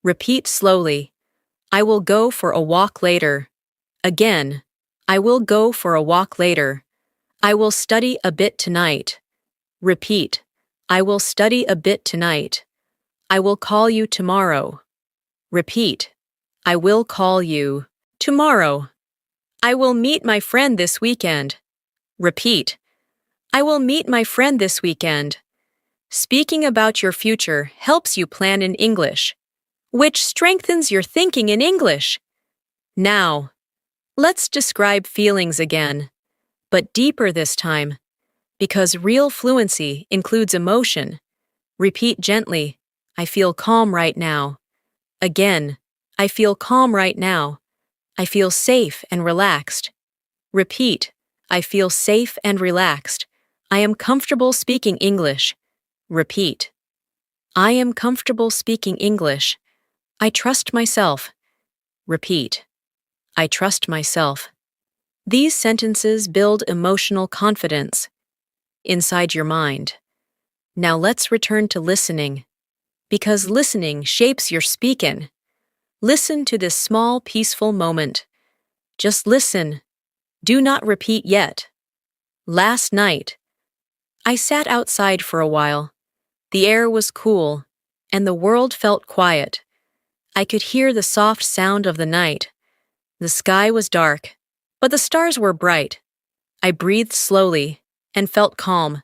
Repeat slowly. I will go for a walk later. Again. I will go for a walk later. I will study a bit tonight. Repeat. I will study a bit tonight. I will call you tomorrow. Repeat. I will call you tomorrow. I will meet my friend this weekend. Repeat. I will meet my friend this weekend. Speaking about your future helps you plan in English, which strengthens your thinking in English. Now, let's describe feelings again, but deeper this time, because real fluency includes emotion. Repeat gently. I feel calm right now. Again. I feel calm right now. I feel safe and relaxed. Repeat. I feel safe and relaxed. I am comfortable speaking English. Repeat. I am comfortable speaking English. I trust myself. Repeat. I trust myself. These sentences build emotional confidence inside your mind. Now let's return to listening, because listening shapes your speaking. Listen to this small, peaceful moment. Just listen. Do not repeat yet. Last night, I sat outside for a while. The air was cool, and the world felt quiet. I could hear the soft sound of the night. The sky was dark, but the stars were bright. I breathed slowly and felt calm.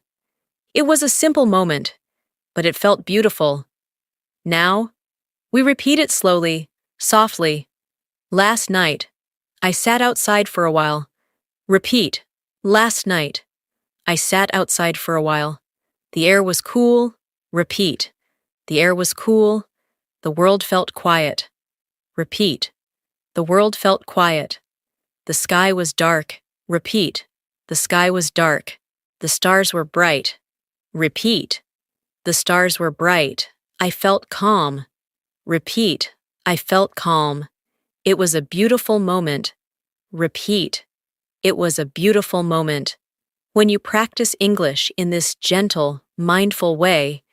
It was a simple moment, but it felt beautiful. Now, we repeat it slowly, softly. Last night, I sat outside for a while. Repeat. Last night, I sat outside for a while. The air was cool. Repeat. The air was cool. The world felt quiet. Repeat. The world felt quiet. The sky was dark. Repeat. The sky was dark. The stars were bright. Repeat. The stars were bright. I felt calm. Repeat. I felt calm. It was a beautiful moment. Repeat. It was a beautiful moment. When you practice English in this gentle, mindful way,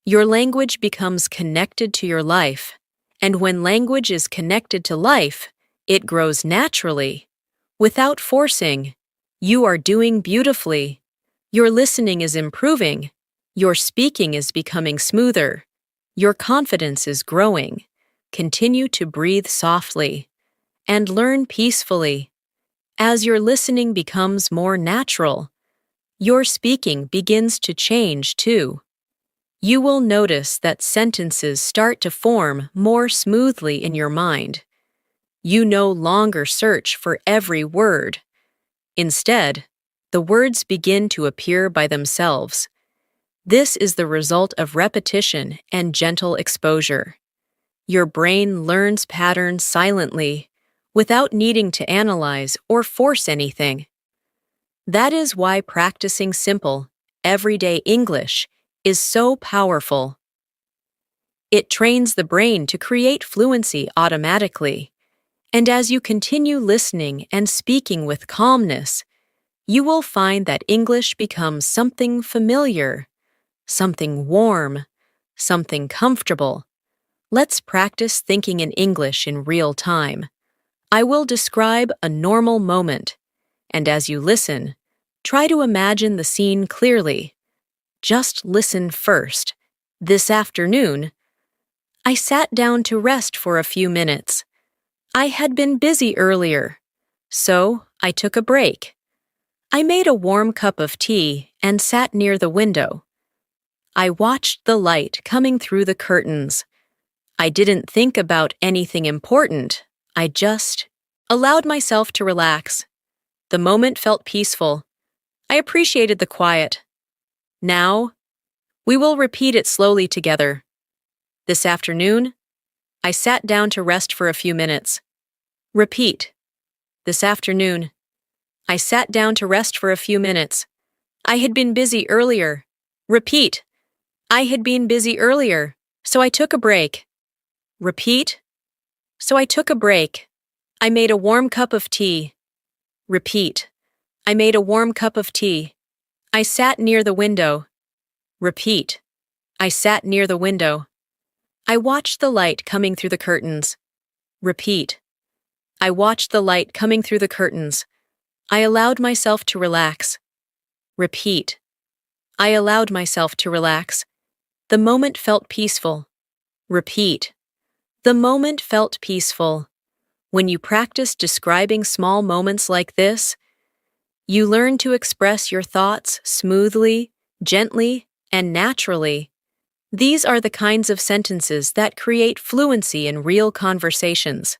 your language becomes connected to your life. And when language is connected to life, it grows naturally. Without forcing, you are doing beautifully. Your listening is improving. Your speaking is becoming smoother. Your confidence is growing. Continue to breathe softly and learn peacefully. As your listening becomes more natural, your speaking begins to change too. You will notice that sentences start to form more smoothly in your mind. You no longer search for every word. Instead, the words begin to appear by themselves. This is the result of repetition and gentle exposure. Your brain learns patterns silently, without needing to analyze or force anything. That is why practicing simple, everyday English is so powerful. It trains the brain to create fluency automatically, and as you continue listening and speaking with calmness, you will find that English becomes something familiar, something warm, something comfortable. Let's practice thinking in English in real time. I will describe a normal moment, and as you listen, try to imagine the scene clearly. Just listen first. This afternoon, I sat down to rest for a few minutes. I had been busy earlier, so I took a break. I made a warm cup of tea and sat near the window. I watched the light coming through the curtains. I didn't think about anything important. I just allowed myself to relax. The moment felt peaceful. I appreciated the quiet. Now, we will repeat it slowly together. This afternoon, I sat down to rest for a few minutes. Repeat. This afternoon, I sat down to rest for a few minutes. I had been busy earlier. Repeat. I had been busy earlier, so I took a break. Repeat. So I took a break. I made a warm cup of tea. Repeat. I made a warm cup of tea. I sat near the window. Repeat. I sat near the window. I watched the light coming through the curtains. Repeat. I watched the light coming through the curtains. I allowed myself to relax. Repeat. I allowed myself to relax. The moment felt peaceful. Repeat. The moment felt peaceful. When you practice describing small moments like this, you learn to express your thoughts smoothly, gently, and naturally. These are the kinds of sentences that create fluency in real conversations.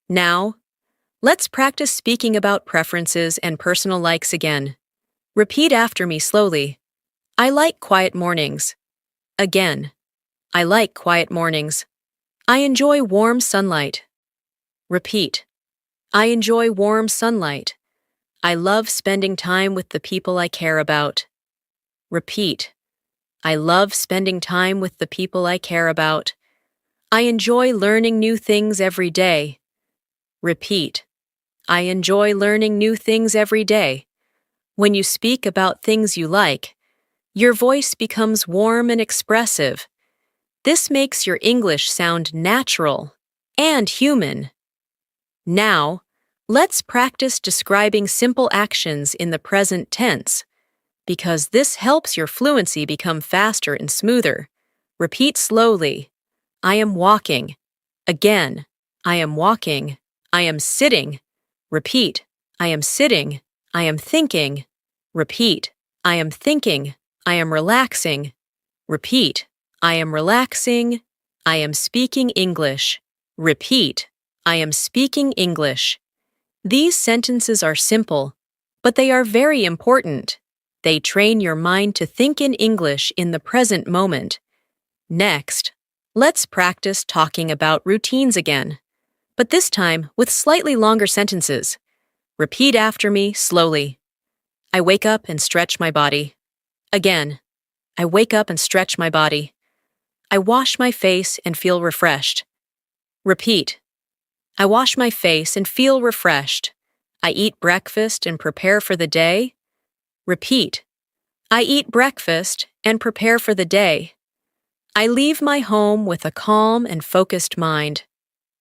Now, let's practice speaking about preferences and personal likes again. Repeat after me slowly. I like quiet mornings. Again. I like quiet mornings. I enjoy warm sunlight. Repeat. I enjoy warm sunlight. I love spending time with the people I care about. Repeat. I love spending time with the people I care about. I enjoy learning new things every day. Repeat. I enjoy learning new things every day. When you speak about things you like, your voice becomes warm and expressive. This makes your English sound natural and human. Now, let's practice describing simple actions in the present tense, because this helps your fluency become faster and smoother. Repeat slowly. I am walking. Again. I am walking. I am sitting. Repeat. I am sitting. I am thinking. Repeat. I am thinking. I am relaxing. Repeat. I am relaxing. I am speaking English. Repeat. I am speaking English. These sentences are simple, but they are very important. They train your mind to think in English in the present moment. Next, let's practice talking about routines again, but this time with slightly longer sentences. Repeat after me slowly. I wake up and stretch my body. Again. I wake up and stretch my body. I wash my face and feel refreshed. Repeat. I wash my face and feel refreshed. I eat breakfast and prepare for the day. Repeat. I eat breakfast and prepare for the day. I leave my home with a calm and focused mind.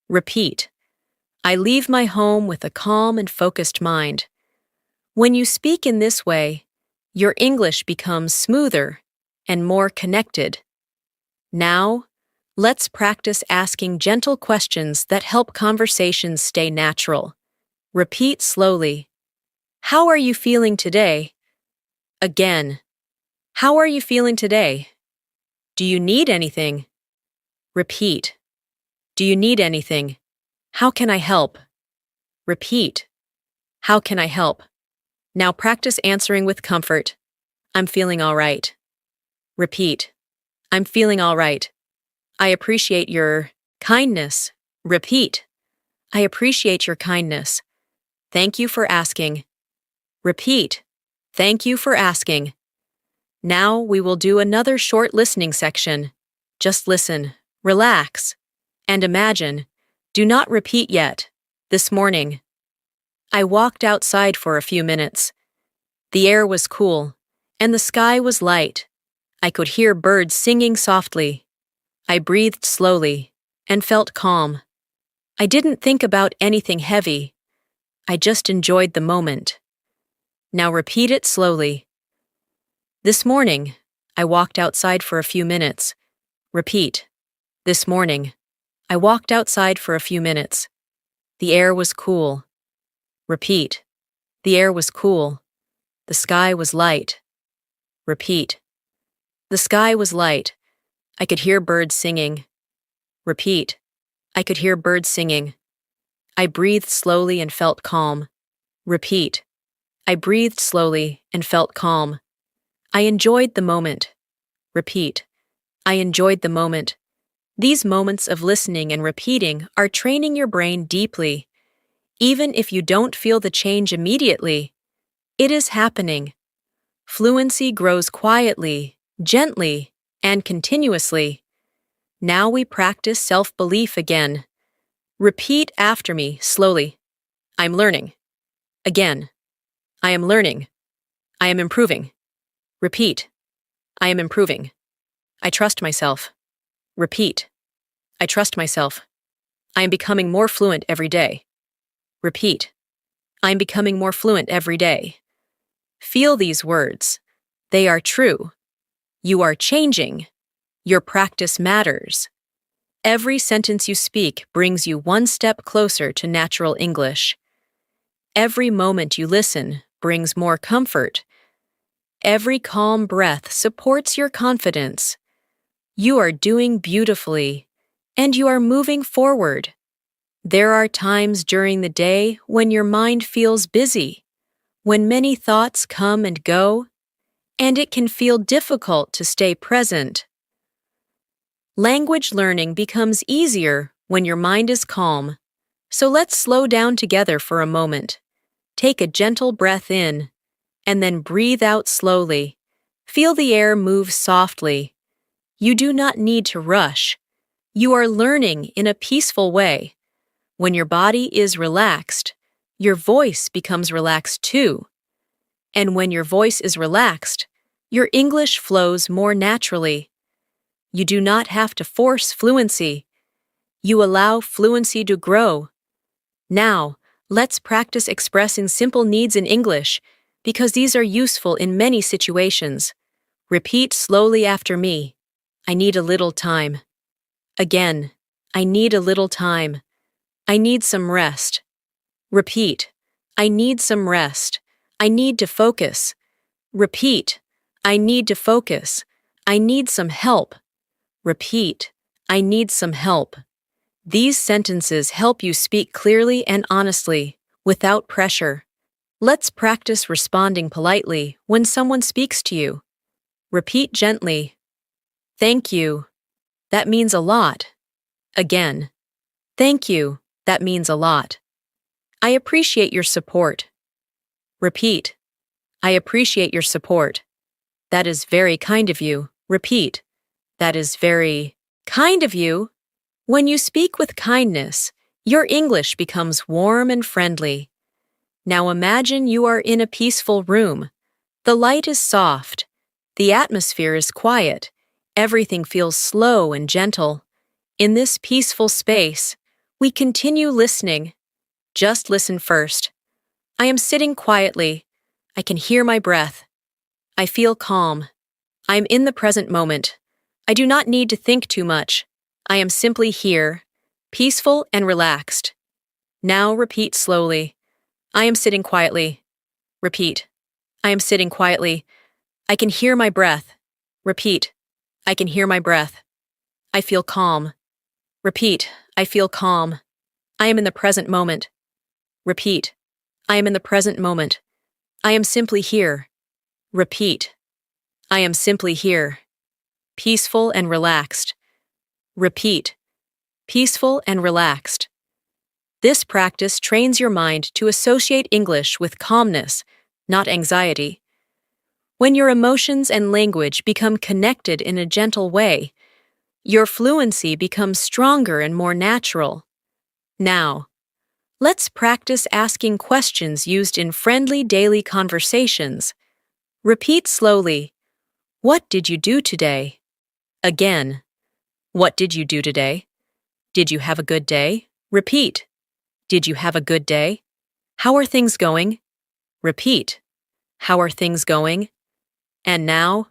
Repeat. I leave my home with a calm and focused mind. When you speak in this way, your English becomes smoother and more connected. Now, let's practice asking gentle questions that help conversations stay natural. Repeat slowly. How are you feeling today? Again. How are you feeling today? Do you need anything? Repeat. Do you need anything? How can I help? Repeat. How can I help? Now practice answering with comfort. I'm feeling all right. Repeat. I'm feeling all right. I appreciate your kindness. Repeat. I appreciate your kindness. Thank you for asking. Repeat. Thank you for asking. Now we will do another short listening section. Just listen, relax, and imagine. Do not repeat yet. This morning, I walked outside for a few minutes. The air was cool, and the sky was light. I could hear birds singing softly. I breathed slowly and felt calm. I didn't think about anything heavy. I just enjoyed the moment. Now repeat it slowly. This morning, I walked outside for a few minutes. Repeat. This morning, I walked outside for a few minutes. The air was cool. Repeat. The air was cool. The sky was light. Repeat. The sky was light. I could hear birds singing. Repeat. I could hear birds singing. I breathed slowly and felt calm. Repeat. I breathed slowly and felt calm. I enjoyed the moment. Repeat. I enjoyed the moment. These moments of listening and repeating are training your brain deeply. Even if you don't feel the change immediately, it is happening. Fluency grows quietly, gently, and continuously. Now we practice self-belief again. Repeat after me slowly. I'm learning. Again. I am learning. I am improving. Repeat. I am improving. I trust myself. Repeat. I trust myself. I am becoming more fluent every day. Repeat. I am becoming more fluent every day. Feel these words. They are true. You are changing. Your practice matters. Every sentence you speak brings you one step closer to natural English. Every moment you listen brings more comfort. Every calm breath supports your confidence. You are doing beautifully, and you are moving forward. There are times during the day when your mind feels busy, when many thoughts come and go, and it can feel difficult to stay present. Language learning becomes easier when your mind is calm. So let's slow down together for a moment. Take a gentle breath in, and then breathe out slowly. Feel the air move softly. You do not need to rush. You are learning in a peaceful way. When your body is relaxed, your voice becomes relaxed too. And when your voice is relaxed, your English flows more naturally. You do not have to force fluency. You allow fluency to grow. Now, let's practice expressing simple needs in English because these are useful in many situations. Repeat slowly after me. I need a little time. Again, I need a little time. I need some rest. Repeat. I need some rest. I need to focus. Repeat. I need to focus. I need some help. Repeat. I need some help. These sentences help you speak clearly and honestly, without pressure. Let's practice responding politely when someone speaks to you. Repeat gently. Thank you. That means a lot. Again. Thank you. That means a lot. I appreciate your support. Repeat. I appreciate your support. That is very kind of you. Repeat. That is very kind of you. When you speak with kindness, your English becomes warm and friendly. Now imagine you are in a peaceful room. The light is soft. The atmosphere is quiet. Everything feels slow and gentle. In this peaceful space, we continue listening. Just listen first. I am sitting quietly. I can hear my breath. I feel calm. I am in the present moment. I do not need to think too much. I am simply here, peaceful and relaxed. Now repeat slowly. I am sitting quietly. Repeat. I am sitting quietly. I can hear my breath. Repeat. I can hear my breath. I feel calm. Repeat. I feel calm. I am in the present moment. Repeat. I am in the present moment. I am simply here. Repeat. I am simply here. Peaceful and relaxed. Repeat. Peaceful and relaxed. This practice trains your mind to associate English with calmness, not anxiety. When your emotions and language become connected in a gentle way, your fluency becomes stronger and more natural. Now, let's practice asking questions used in friendly daily conversations. Repeat slowly. What did you do today? Again. What did you do today? Did you have a good day? Repeat. Did you have a good day? How are things going? Repeat. How are things going? And now,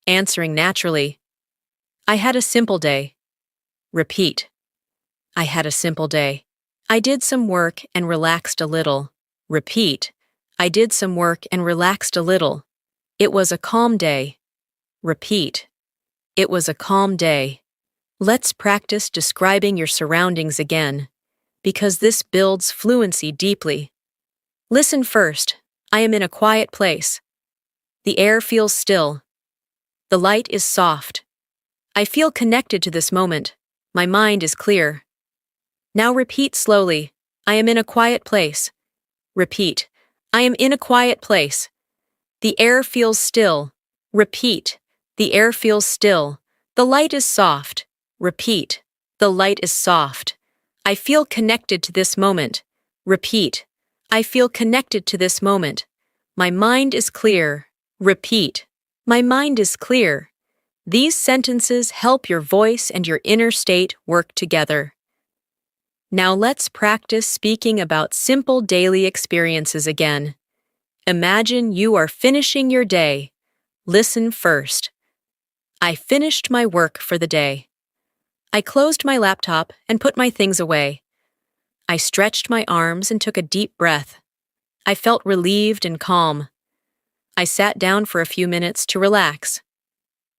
answering naturally. I had a simple day. Repeat. I had a simple day. I did some work and relaxed a little. Repeat. I did some work and relaxed a little. It was a calm day. Repeat. It was a calm day. Let's practice describing your surroundings again, because this builds fluency deeply. Listen first. I am in a quiet place. The air feels still. The light is soft. I feel connected to this moment. My mind is clear. Now repeat slowly. I am in a quiet place. Repeat. I am in a quiet place. The air feels still. Repeat. The air feels still. The light is soft. Repeat. The light is soft. I feel connected to this moment. Repeat. I feel connected to this moment. My mind is clear. Repeat. My mind is clear. These sentences help your voice and your inner state work together. Now let's practice speaking about simple daily experiences again. Imagine you are finishing your day. Listen first. I finished my work for the day. I closed my laptop and put my things away. I stretched my arms and took a deep breath. I felt relieved and calm. I sat down for a few minutes to relax.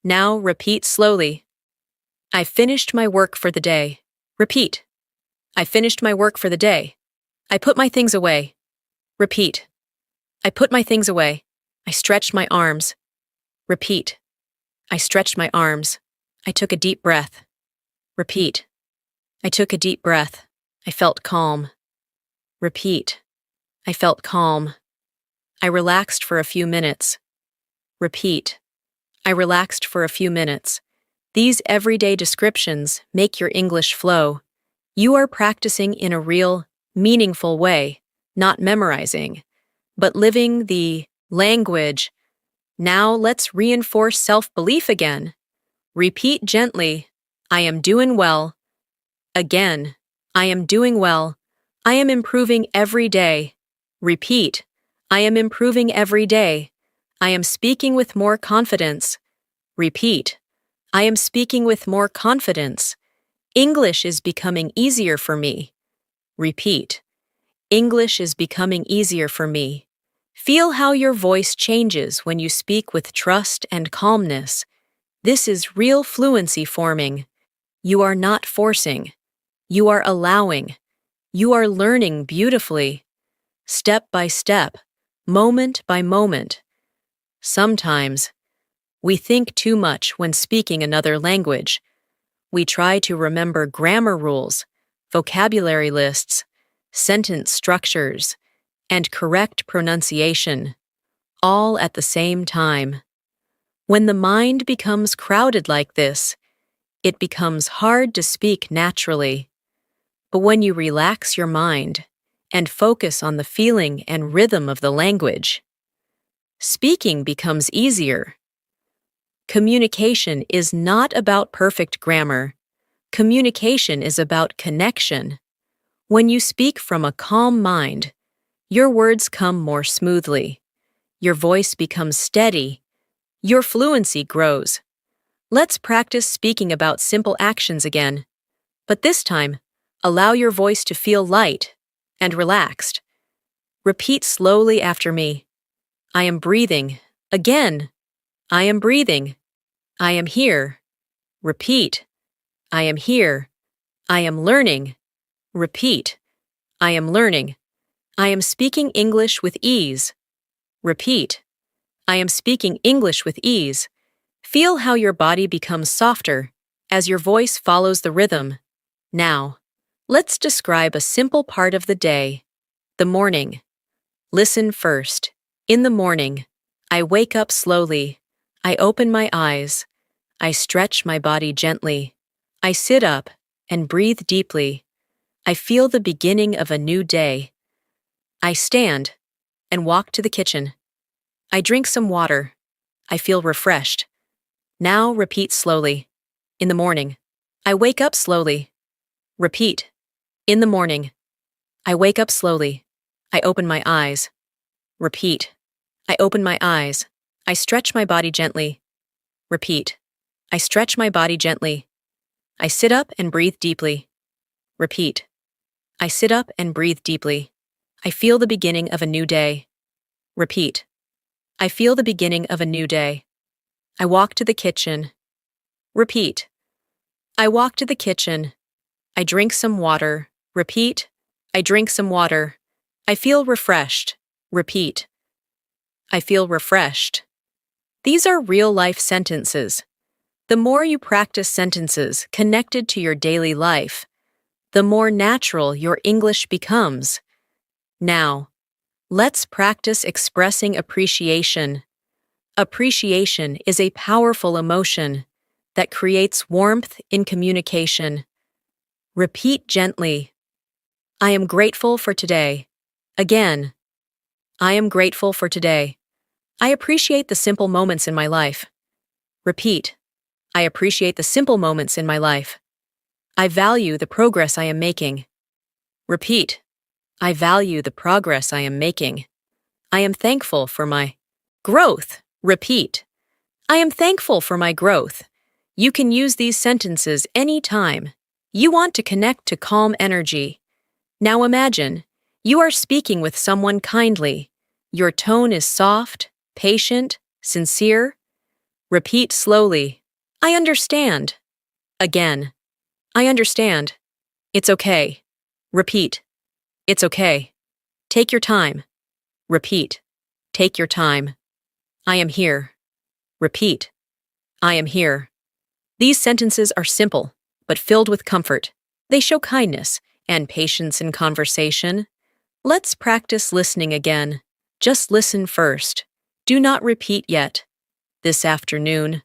Now repeat slowly. I finished my work for the day. Repeat. I finished my work for the day. I put my things away. Repeat. I put my things away. I stretched my arms. Repeat. I stretched my arms. I took a deep breath. Repeat. I took a deep breath. I felt calm. Repeat. I felt calm. I relaxed for a few minutes. Repeat. I relaxed for a few minutes. These everyday descriptions make your English flow. You are practicing in a real, meaningful way, not memorizing, but living the language. Now let's reinforce self-belief again. Repeat gently, I am doing well. Again, I am doing well. I am improving every day. Repeat, I am improving every day. I am speaking with more confidence. Repeat, I am speaking with more confidence. English is becoming easier for me. Repeat, English is becoming easier for me. Feel how your voice changes when you speak with trust and calmness. This is real fluency forming. You are not forcing. You are allowing. You are learning beautifully. Step by step, moment by moment. Sometimes, we think too much when speaking another language. We try to remember grammar rules, vocabulary lists, sentence structures, and correct pronunciation, all at the same time. When the mind becomes crowded like this, it becomes hard to speak naturally. But when you relax your mind and focus on the feeling and rhythm of the language, speaking becomes easier. Communication is not about perfect grammar. Communication is about connection. When you speak from a calm mind, your words come more smoothly. Your voice becomes steady. Your fluency grows. Let's practice speaking about simple actions again. But this time, allow your voice to feel light and relaxed. Repeat slowly after me. I am breathing. Again. I am breathing. I am here. Repeat. I am here. I am learning. Repeat. I am learning. I am speaking English with ease. Repeat. I am speaking English with ease. Feel how your body becomes softer as your voice follows the rhythm. Now, let's describe a simple part of the day. The morning. Listen first. In the morning, I wake up slowly. I open my eyes. I stretch my body gently. I sit up and breathe deeply. I feel the beginning of a new day. I stand and walk to the kitchen. I drink some water. I feel refreshed. Now repeat slowly. In the morning, I wake up slowly. Repeat. In the morning, I wake up slowly. I open my eyes. Repeat. I open my eyes. I stretch my body gently. Repeat. I stretch my body gently. I sit up and breathe deeply. Repeat. I sit up and breathe deeply. I feel the beginning of a new day. Repeat. I feel the beginning of a new day. I walk to the kitchen. Repeat. I walk to the kitchen. I drink some water. Repeat. I drink some water. I feel refreshed. Repeat. I feel refreshed. These are real-life sentences. The more you practice sentences connected to your daily life, the more natural your English becomes. Now, let's practice expressing appreciation. Appreciation is a powerful emotion that creates warmth in communication. Repeat gently. I am grateful for today. Again. I am grateful for today. I appreciate the simple moments in my life. Repeat. I appreciate the simple moments in my life. I value the progress I am making. Repeat. I value the progress I am making. I am thankful for my growth. Repeat. I am thankful for my growth. You can use these sentences anytime you want to connect to calm energy. Now imagine, you are speaking with someone kindly. Your tone is soft, patient, sincere. Repeat slowly. I understand. Again. I understand. It's okay. Repeat. It's okay. Take your time. Repeat. Take your time. I am here. Repeat. I am here. These sentences are simple, but filled with comfort. They show kindness and patience in conversation. Let's practice listening again. Just listen first. Do not repeat yet. This afternoon,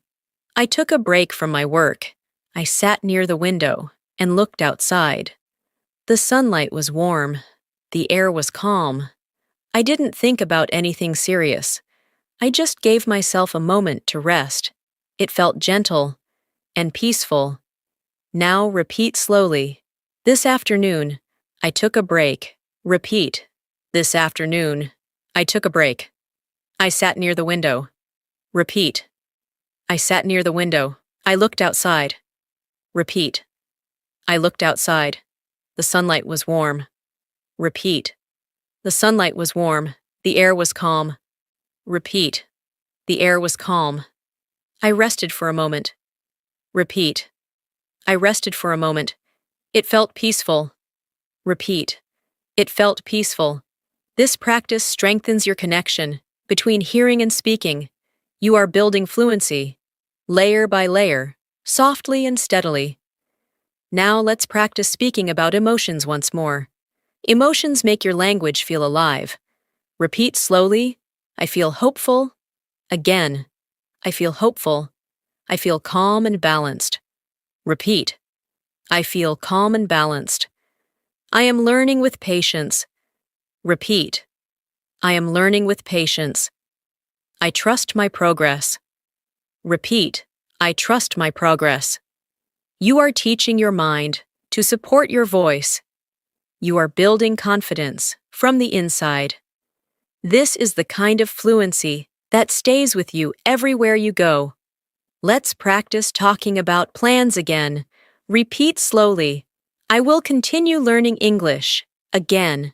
I took a break from my work. I sat near the window and looked outside. The sunlight was warm. The air was calm. I didn't think about anything serious. I just gave myself a moment to rest. It felt gentle and peaceful. Now repeat slowly. This afternoon, I took a break. Repeat. This afternoon, I took a break. I sat near the window. Repeat. I sat near the window. I looked outside. Repeat. I looked outside. The sunlight was warm. Repeat. The sunlight was warm. The air was calm. Repeat. The air was calm. I rested for a moment. Repeat. I rested for a moment. It felt peaceful. Repeat. It felt peaceful. This practice strengthens your connection between hearing and speaking. You are building fluency, layer by layer, softly and steadily. Now let's practice speaking about emotions once more. Emotions make your language feel alive. Repeat slowly. I feel hopeful. Again. I feel hopeful. I feel calm and balanced. Repeat. I feel calm and balanced. I am learning with patience. Repeat. I am learning with patience. I trust my progress. Repeat. I trust my progress. You are teaching your mind to support your voice. You are building confidence from the inside. This is the kind of fluency that stays with you everywhere you go. Let's practice talking about plans again. Repeat slowly. I will continue learning English. Again.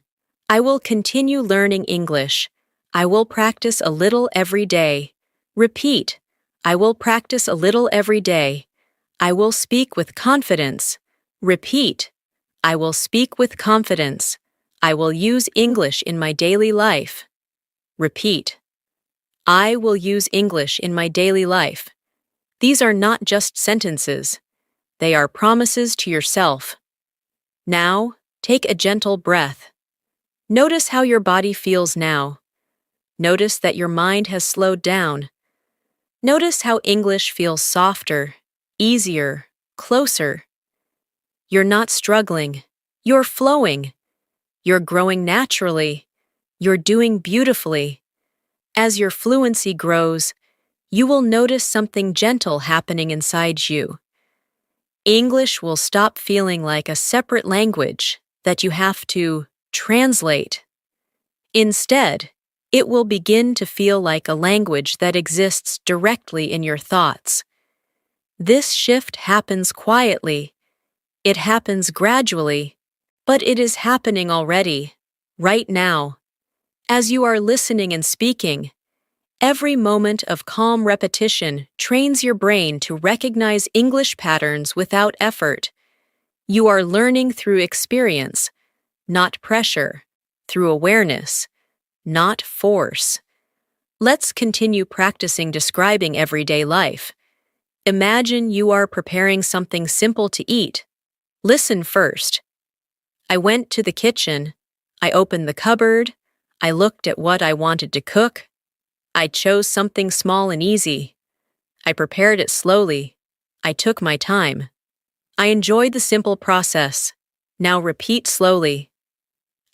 I will continue learning English. I will practice a little every day. Repeat. I will practice a little every day. I will speak with confidence. Repeat. I will speak with confidence. I will use English in my daily life. Repeat. I will use English in my daily life. These are not just sentences. They are promises to yourself. Now, take a gentle breath. Notice how your body feels now. Notice that your mind has slowed down. Notice how English feels softer, easier, closer. You're not struggling. You're flowing. You're growing naturally. You're doing beautifully. As your fluency grows, you will notice something gentle happening inside you. English will stop feeling like a separate language that you have to translate. Instead, it will begin to feel like a language that exists directly in your thoughts. This shift happens quietly. It happens gradually, but it is happening already, right now. As you are listening and speaking, every moment of calm repetition trains your brain to recognize English patterns without effort. You are learning through experience, not pressure, through awareness, not force. Let's continue practicing describing everyday life. Imagine you are preparing something simple to eat. Listen first. I went to the kitchen. I opened the cupboard. I looked at what I wanted to cook. I chose something small and easy. I prepared it slowly. I took my time. I enjoyed the simple process. Now repeat slowly.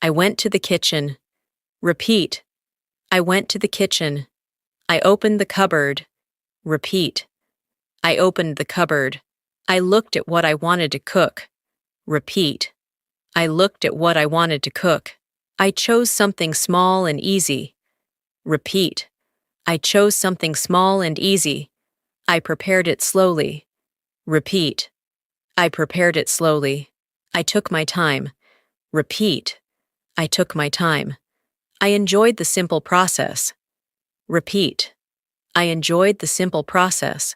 I went to the kitchen. Repeat. I went to the kitchen. I opened the cupboard. Repeat. I opened the cupboard. I looked at what I wanted to cook. Repeat. I looked at what I wanted to cook. I chose something small and easy. Repeat. I chose something small and easy. I prepared it slowly. Repeat. I prepared it slowly. I took my time. Repeat. I took my time. I enjoyed the simple process. Repeat. I enjoyed the simple process.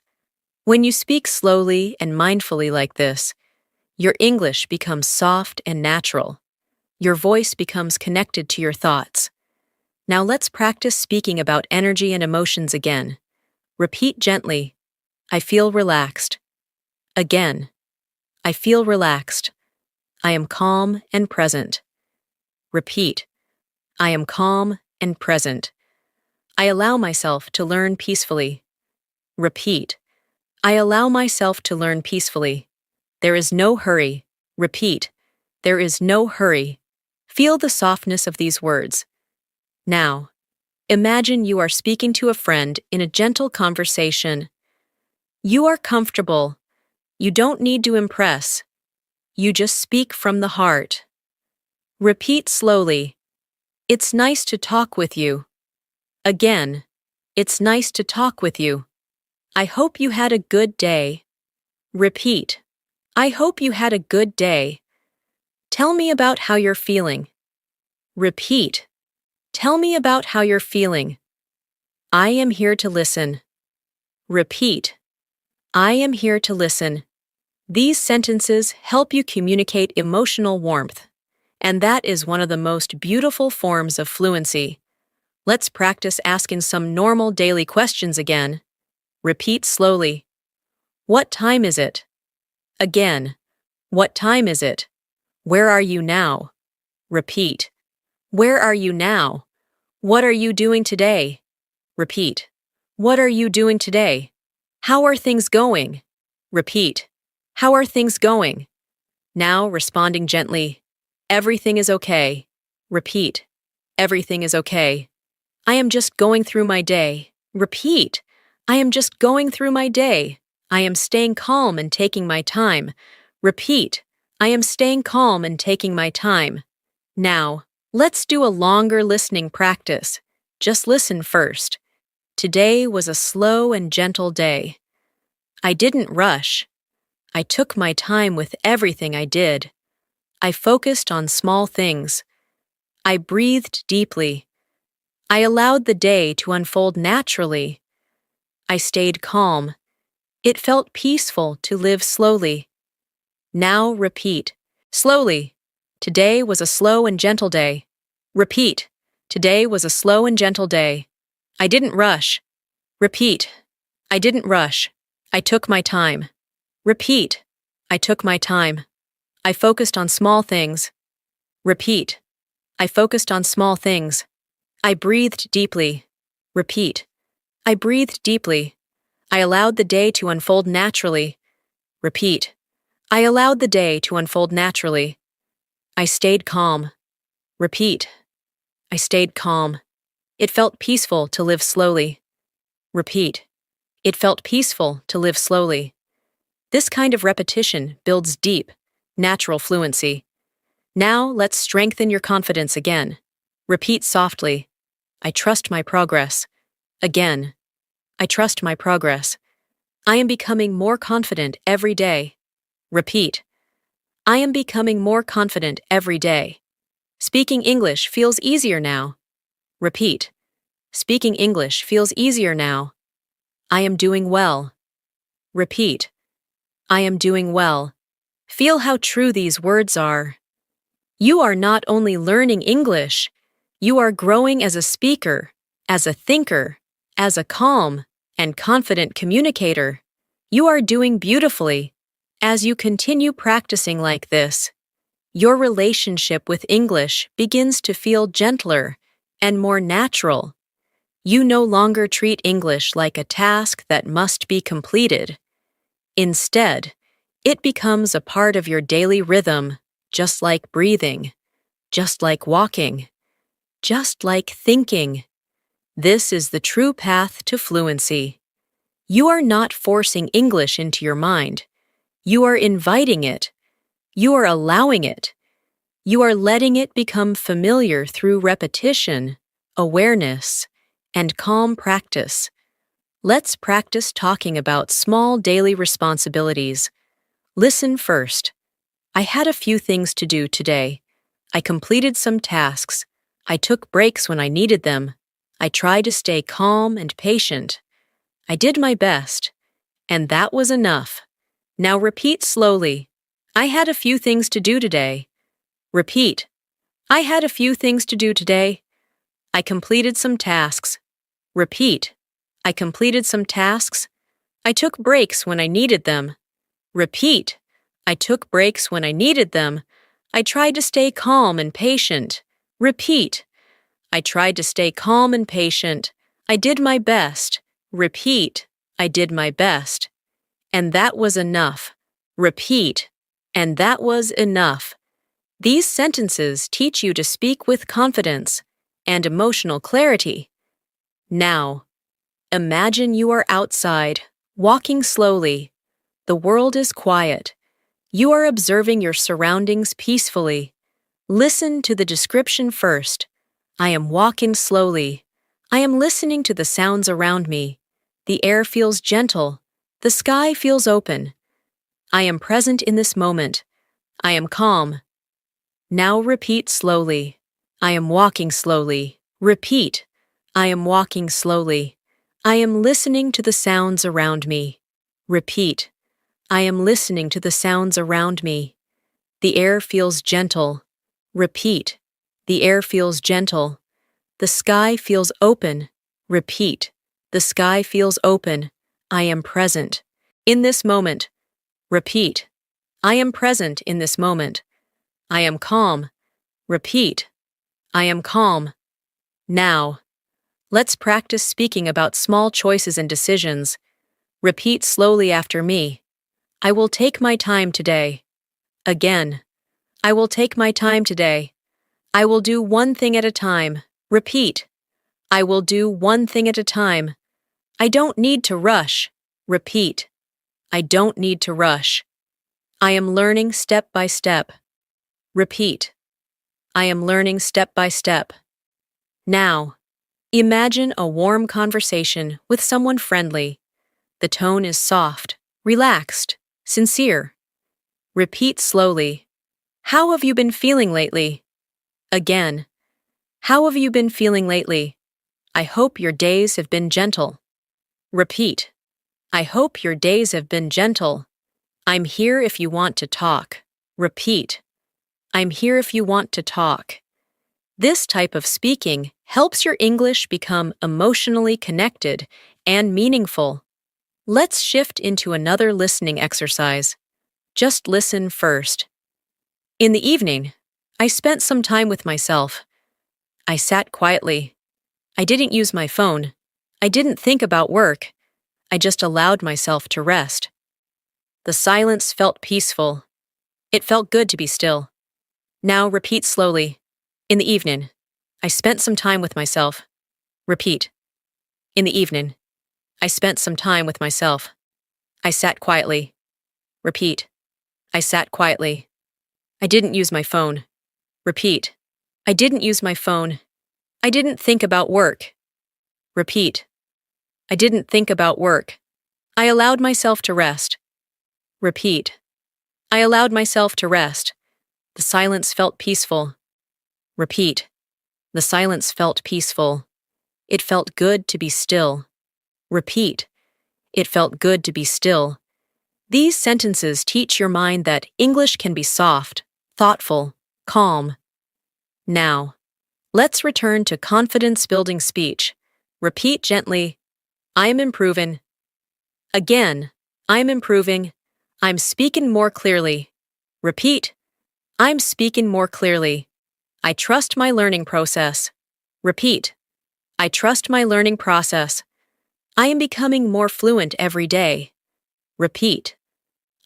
When you speak slowly and mindfully like this, your English becomes soft and natural. Your voice becomes connected to your thoughts. Now let's practice speaking about energy and emotions again. Repeat gently. I feel relaxed. Again. I feel relaxed. I am calm and present. Repeat. I am calm and present. I allow myself to learn peacefully. Repeat. I allow myself to learn peacefully. There is no hurry. Repeat. There is no hurry. Feel the softness of these words. Now, imagine you are speaking to a friend in a gentle conversation. You are comfortable. You don't need to impress. You just speak from the heart. Repeat slowly. It's nice to talk with you. Again. It's nice to talk with you. I hope you had a good day. Repeat. I hope you had a good day. Tell me about how you're feeling. Repeat. Tell me about how you're feeling. I am here to listen. Repeat. I am here to listen. These sentences help you communicate emotional warmth, and that is one of the most beautiful forms of fluency. Let's practice asking some normal daily questions again. Repeat slowly. What time is it? Again. What time is it? Where are you now? Repeat. Where are you now? What are you doing today? Repeat. What are you doing today? How are things going? Repeat. How are things going? Now responding gently. Everything is okay. Repeat. Everything is okay. I am just going through my day. Repeat. I am just going through my day. I am staying calm and taking my time. Repeat. I am staying calm and taking my time. Now, let's do a longer listening practice. Just listen first. Today was a slow and gentle day. I didn't rush. I took my time with everything I did. I focused on small things. I breathed deeply. I allowed the day to unfold naturally. I stayed calm. It felt peaceful to live slowly. Now repeat. Slowly. Today was a slow and gentle day. Repeat. Today was a slow and gentle day. I didn't rush. Repeat. I didn't rush. I took my time. Repeat. I took my time. I focused on small things. Repeat. I focused on small things. I breathed deeply. Repeat. I breathed deeply. I allowed the day to unfold naturally. Repeat. I allowed the day to unfold naturally. I stayed calm. Repeat. I stayed calm. It felt peaceful to live slowly. Repeat. It felt peaceful to live slowly. This kind of repetition builds deep, natural fluency. Now let's strengthen your confidence again. Repeat softly. I trust my progress. Again. I trust my progress. I am becoming more confident every day. Repeat. I am becoming more confident every day. Speaking English feels easier now. Repeat. Speaking English feels easier now. I am doing well. Repeat. I am doing well. Feel how true these words are. You are not only learning English, you are growing as a speaker, as a thinker, as a calm and confident communicator. You are doing beautifully. As you continue practicing like this, your relationship with English begins to feel gentler and more natural. You no longer treat English like a task that must be completed. Instead, it becomes a part of your daily rhythm, just like breathing, just like walking, just like thinking. This is the true path to fluency. You are not forcing English into your mind. You are inviting it. You are allowing it. You are letting it become familiar through repetition, awareness, and calm practice. Let's practice talking about small daily responsibilities. Listen first. I had a few things to do today. I completed some tasks. I took breaks when I needed them. I tried to stay calm and patient. I did my best. And that was enough. Now repeat slowly. I had a few things to do today. Repeat. I had a few things to do today. I completed some tasks. Repeat. I completed some tasks. I took breaks when I needed them. Repeat. I took breaks when I needed them. I tried to stay calm and patient. Repeat. I tried to stay calm and patient. I did my best. Repeat. I did my best. And that was enough. Repeat. And that was enough. These sentences teach you to speak with confidence and emotional clarity. Now, imagine you are outside, walking slowly. The world is quiet. You are observing your surroundings peacefully. Listen to the description first. I am walking slowly. I am listening to the sounds around me. The air feels gentle. The sky feels open. I am present in this moment. I am calm. Now repeat slowly. I am walking slowly. Repeat. I am walking slowly. I am listening to the sounds around me. Repeat. I am listening to the sounds around me. The air feels gentle. Repeat. The air feels gentle. The sky feels open. Repeat. The sky feels open. I am present. In this moment. Repeat. I am present in this moment. I am calm. Repeat. I am calm. Now. Let's practice speaking about small choices and decisions. Repeat slowly after me. I will take my time today. Again. I will take my time today. I will do one thing at a time. Repeat. I will do one thing at a time. I don't need to rush. Repeat. I don't need to rush. I am learning step by step. Repeat. I am learning step by step. Now, imagine a warm conversation with someone friendly. The tone is soft, relaxed, sincere. Repeat slowly. How have you been feeling lately? Again. How have you been feeling lately? I hope your days have been gentle. Repeat. I hope your days have been gentle. I'm here if you want to talk. Repeat. I'm here if you want to talk. This type of speaking helps your English become emotionally connected and meaningful. Let's shift into another listening exercise. Just listen first. In the evening, I spent some time with myself. I sat quietly. I didn't use my phone. I didn't think about work. I just allowed myself to rest. The silence felt peaceful. It felt good to be still. Now repeat slowly. In the evening, I spent some time with myself. Repeat. In the evening, I spent some time with myself. I sat quietly. Repeat. I sat quietly. I didn't use my phone. Repeat. I didn't use my phone. I didn't think about work. Repeat. I didn't think about work. I allowed myself to rest. Repeat. I allowed myself to rest. The silence felt peaceful. Repeat. The silence felt peaceful. It felt good to be still. Repeat. It felt good to be still. These sentences teach your mind that English can be soft, thoughtful, calm. Now, let's return to confidence-building speech. Repeat gently, I am improving. Again, I'm improving. I'm speaking more clearly. Repeat, I'm speaking more clearly. I trust my learning process. Repeat, I trust my learning process. I am becoming more fluent every day. Repeat,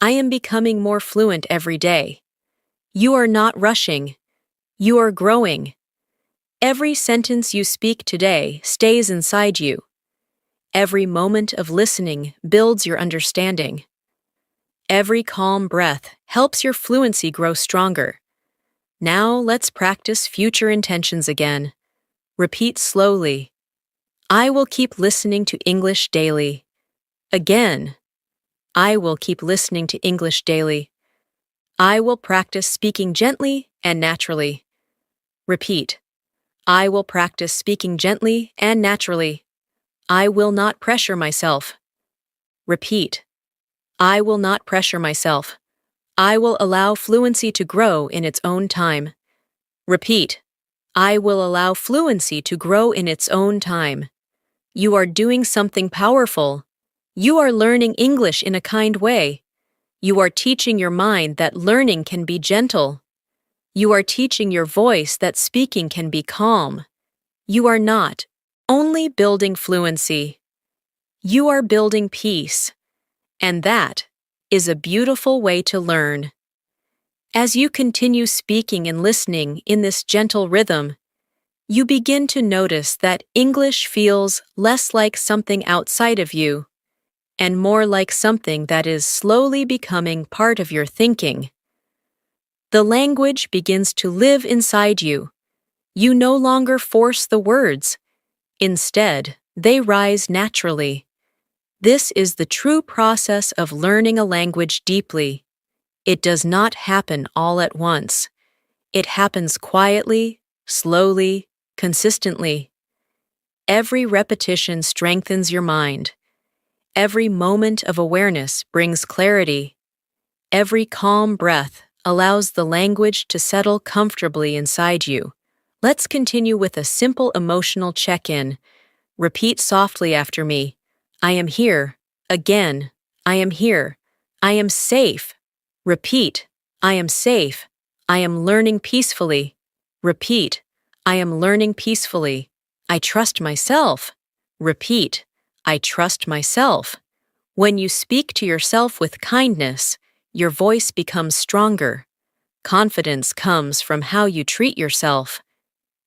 I am becoming more fluent every day. You are not rushing. You are growing. Every sentence you speak today stays inside you. Every moment of listening builds your understanding. Every calm breath helps your fluency grow stronger. Now let's practice future intentions again. Repeat slowly. I will keep listening to English daily. Again. I will keep listening to English daily. I will practice speaking gently and naturally. Repeat. I will practice speaking gently and naturally. I will not pressure myself. Repeat. I will not pressure myself. I will allow fluency to grow in its own time. Repeat. I will allow fluency to grow in its own time. You are doing something powerful. You are learning English in a kind way. You are teaching your mind that learning can be gentle. You are teaching your voice that speaking can be calm. You are not only building fluency. You are building peace. And that is a beautiful way to learn. As you continue speaking and listening in this gentle rhythm, you begin to notice that English feels less like something outside of you and more like something that is slowly becoming part of your thinking. The language begins to live inside you. You no longer force the words. Instead, they rise naturally. This is the true process of learning a language deeply. It does not happen all at once. It happens quietly, slowly, consistently. Every repetition strengthens your mind. Every moment of awareness brings clarity. Every calm breath allows the language to settle comfortably inside you. Let's continue with a simple emotional check-in. Repeat softly after me. I am here. Again, I am here. I am safe. Repeat. I am safe. I am learning peacefully. Repeat. I am learning peacefully. I trust myself. Repeat. I trust myself. When you speak to yourself with kindness, your voice becomes stronger. Confidence comes from how you treat yourself.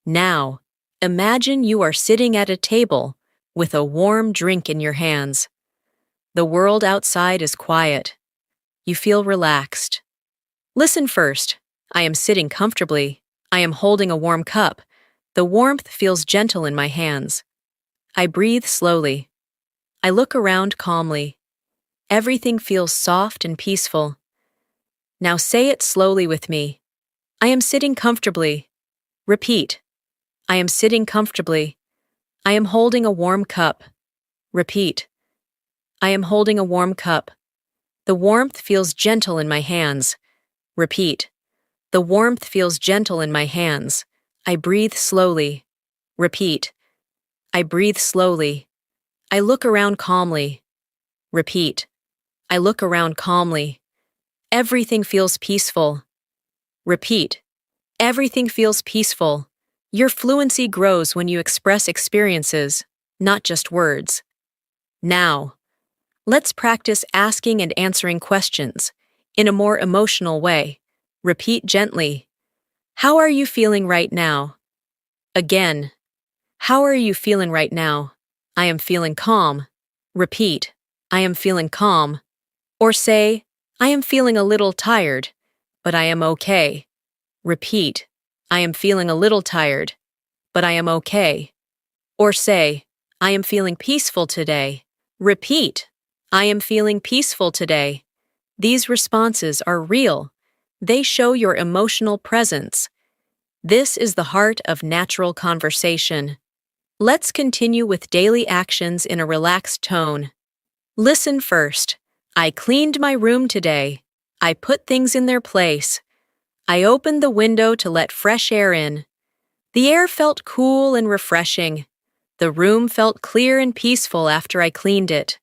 Now, imagine you are sitting at a table with a warm drink in your hands. The world outside is quiet. You feel relaxed. Listen first. I am sitting comfortably. I am holding a warm cup. The warmth feels gentle in my hands. I breathe slowly. I look around calmly. Everything feels soft and peaceful. Now say it slowly with me. I am sitting comfortably. Repeat. I am sitting comfortably. I am holding a warm cup. Repeat. I am holding a warm cup. The warmth feels gentle in my hands. Repeat. The warmth feels gentle in my hands. I breathe slowly. Repeat. I breathe slowly. I look around calmly. Repeat. I look around calmly. Everything feels peaceful. Repeat. Everything feels peaceful. Your fluency grows when you express experiences, not just words. Now, let's practice asking and answering questions in a more emotional way. Repeat gently. How are you feeling right now? Again. How are you feeling right now? I am feeling calm. Repeat. I am feeling calm. Or say, I am feeling a little tired, but I am okay. Repeat. I am feeling a little tired, but I am okay. Or say, I am feeling peaceful today. Repeat. I am feeling peaceful today. These responses are real. They show your emotional presence. This is the heart of natural conversation. Let's continue with daily actions in a relaxed tone. Listen first. I cleaned my room today. I put things in their place. I opened the window to let fresh air in. The air felt cool and refreshing. The room felt clear and peaceful after I cleaned it.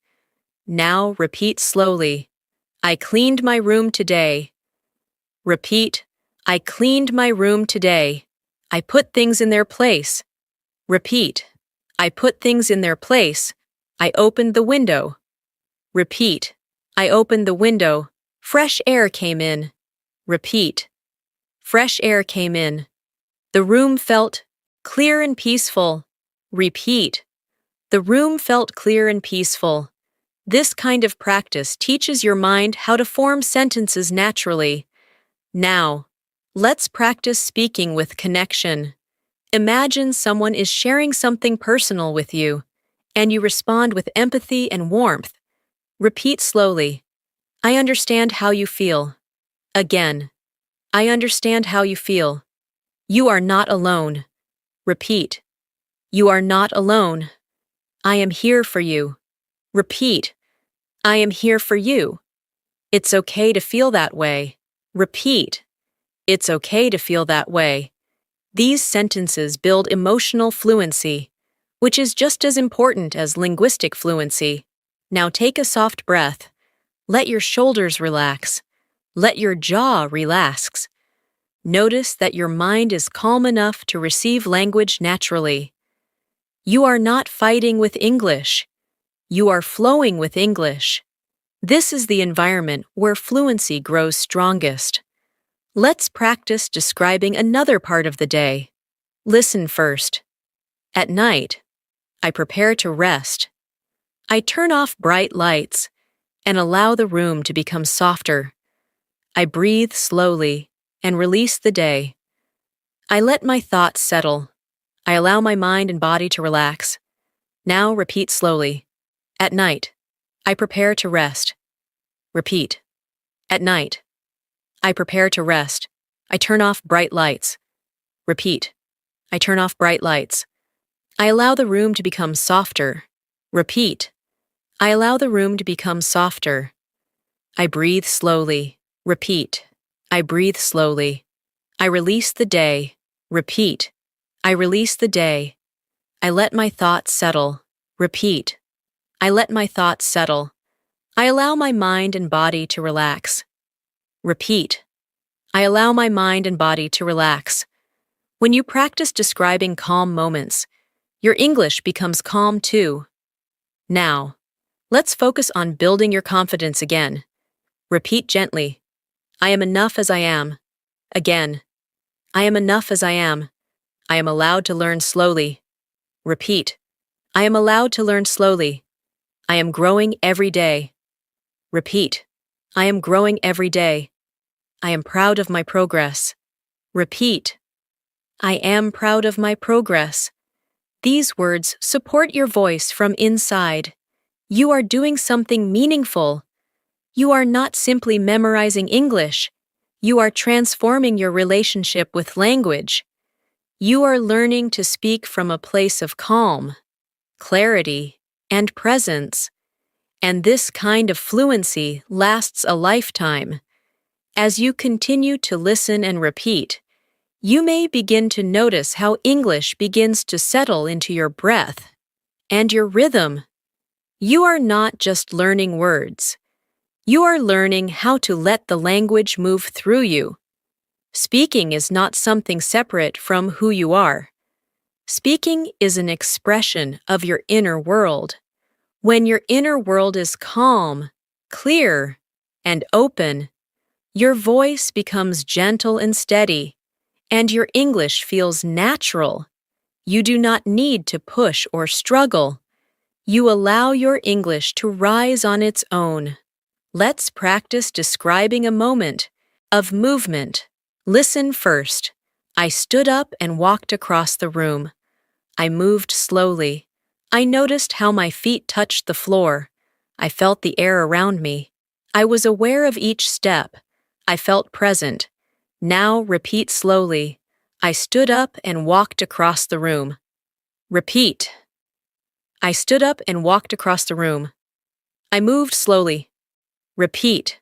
Now repeat slowly. I cleaned my room today. Repeat. I cleaned my room today. I put things in their place. Repeat. I put things in their place. I opened the window. Repeat. I opened the window. Fresh air came in. Repeat. Fresh air came in. The room felt clear and peaceful. Repeat. The room felt clear and peaceful. This kind of practice teaches your mind how to form sentences naturally. Now, let's practice speaking with connection. Imagine someone is sharing something personal with you, and you respond with empathy and warmth. Repeat slowly. I understand how you feel. Again. I understand how you feel. You are not alone. Repeat. You are not alone. I am here for you. Repeat. I am here for you. It's okay to feel that way. Repeat. It's okay to feel that way. These sentences build emotional fluency, which is just as important as linguistic fluency. Now take a soft breath. Let your shoulders relax. Let your jaw relax. Notice that your mind is calm enough to receive language naturally. You are not fighting with English. You are flowing with English. This is the environment where fluency grows strongest. Let's practice describing another part of the day. Listen first. At night, I prepare to rest. I turn off bright lights and allow the room to become softer. I breathe slowly and release the day. I let my thoughts settle. I allow my mind and body to relax. Now repeat slowly. At night, I prepare to rest. Repeat. At night, I prepare to rest. I turn off bright lights. Repeat. I turn off bright lights. I allow the room to become softer. Repeat. I allow the room to become softer. I breathe slowly. Repeat. I breathe slowly. I release the day. Repeat. I release the day. I let my thoughts settle. Repeat. I let my thoughts settle. I allow my mind and body to relax. Repeat. I allow my mind and body to relax. When you practice describing calm moments, your English becomes calm too. Now, let's focus on building your confidence again. Repeat gently. I am enough as I am. Again. I am enough as I am. I am allowed to learn slowly. Repeat. I am allowed to learn slowly. I am growing every day. Repeat. I am growing every day. I am proud of my progress. Repeat. I am proud of my progress. These words support your voice from inside. You are doing something meaningful. You are not simply memorizing English. You are transforming your relationship with language. You are learning to speak from a place of calm, clarity, and presence. And this kind of fluency lasts a lifetime. As you continue to listen and repeat, You may begin to notice how English begins to settle into your breath and your rhythm. You are not just learning words. You are learning how to let the language move through you. Speaking is not something separate from who you are. Speaking is an expression of your inner world. When your inner world is calm, clear, and open, your voice becomes gentle and steady, and your English feels natural. You do not need to push or struggle. You allow your English to rise on its own. Let's practice describing a moment of movement. Listen first. I stood up and walked across the room. I moved slowly. I noticed how my feet touched the floor. I felt the air around me. I was aware of each step. I felt present. Now repeat slowly. I stood up and walked across the room. Repeat. I stood up and walked across the room. I moved slowly. Repeat.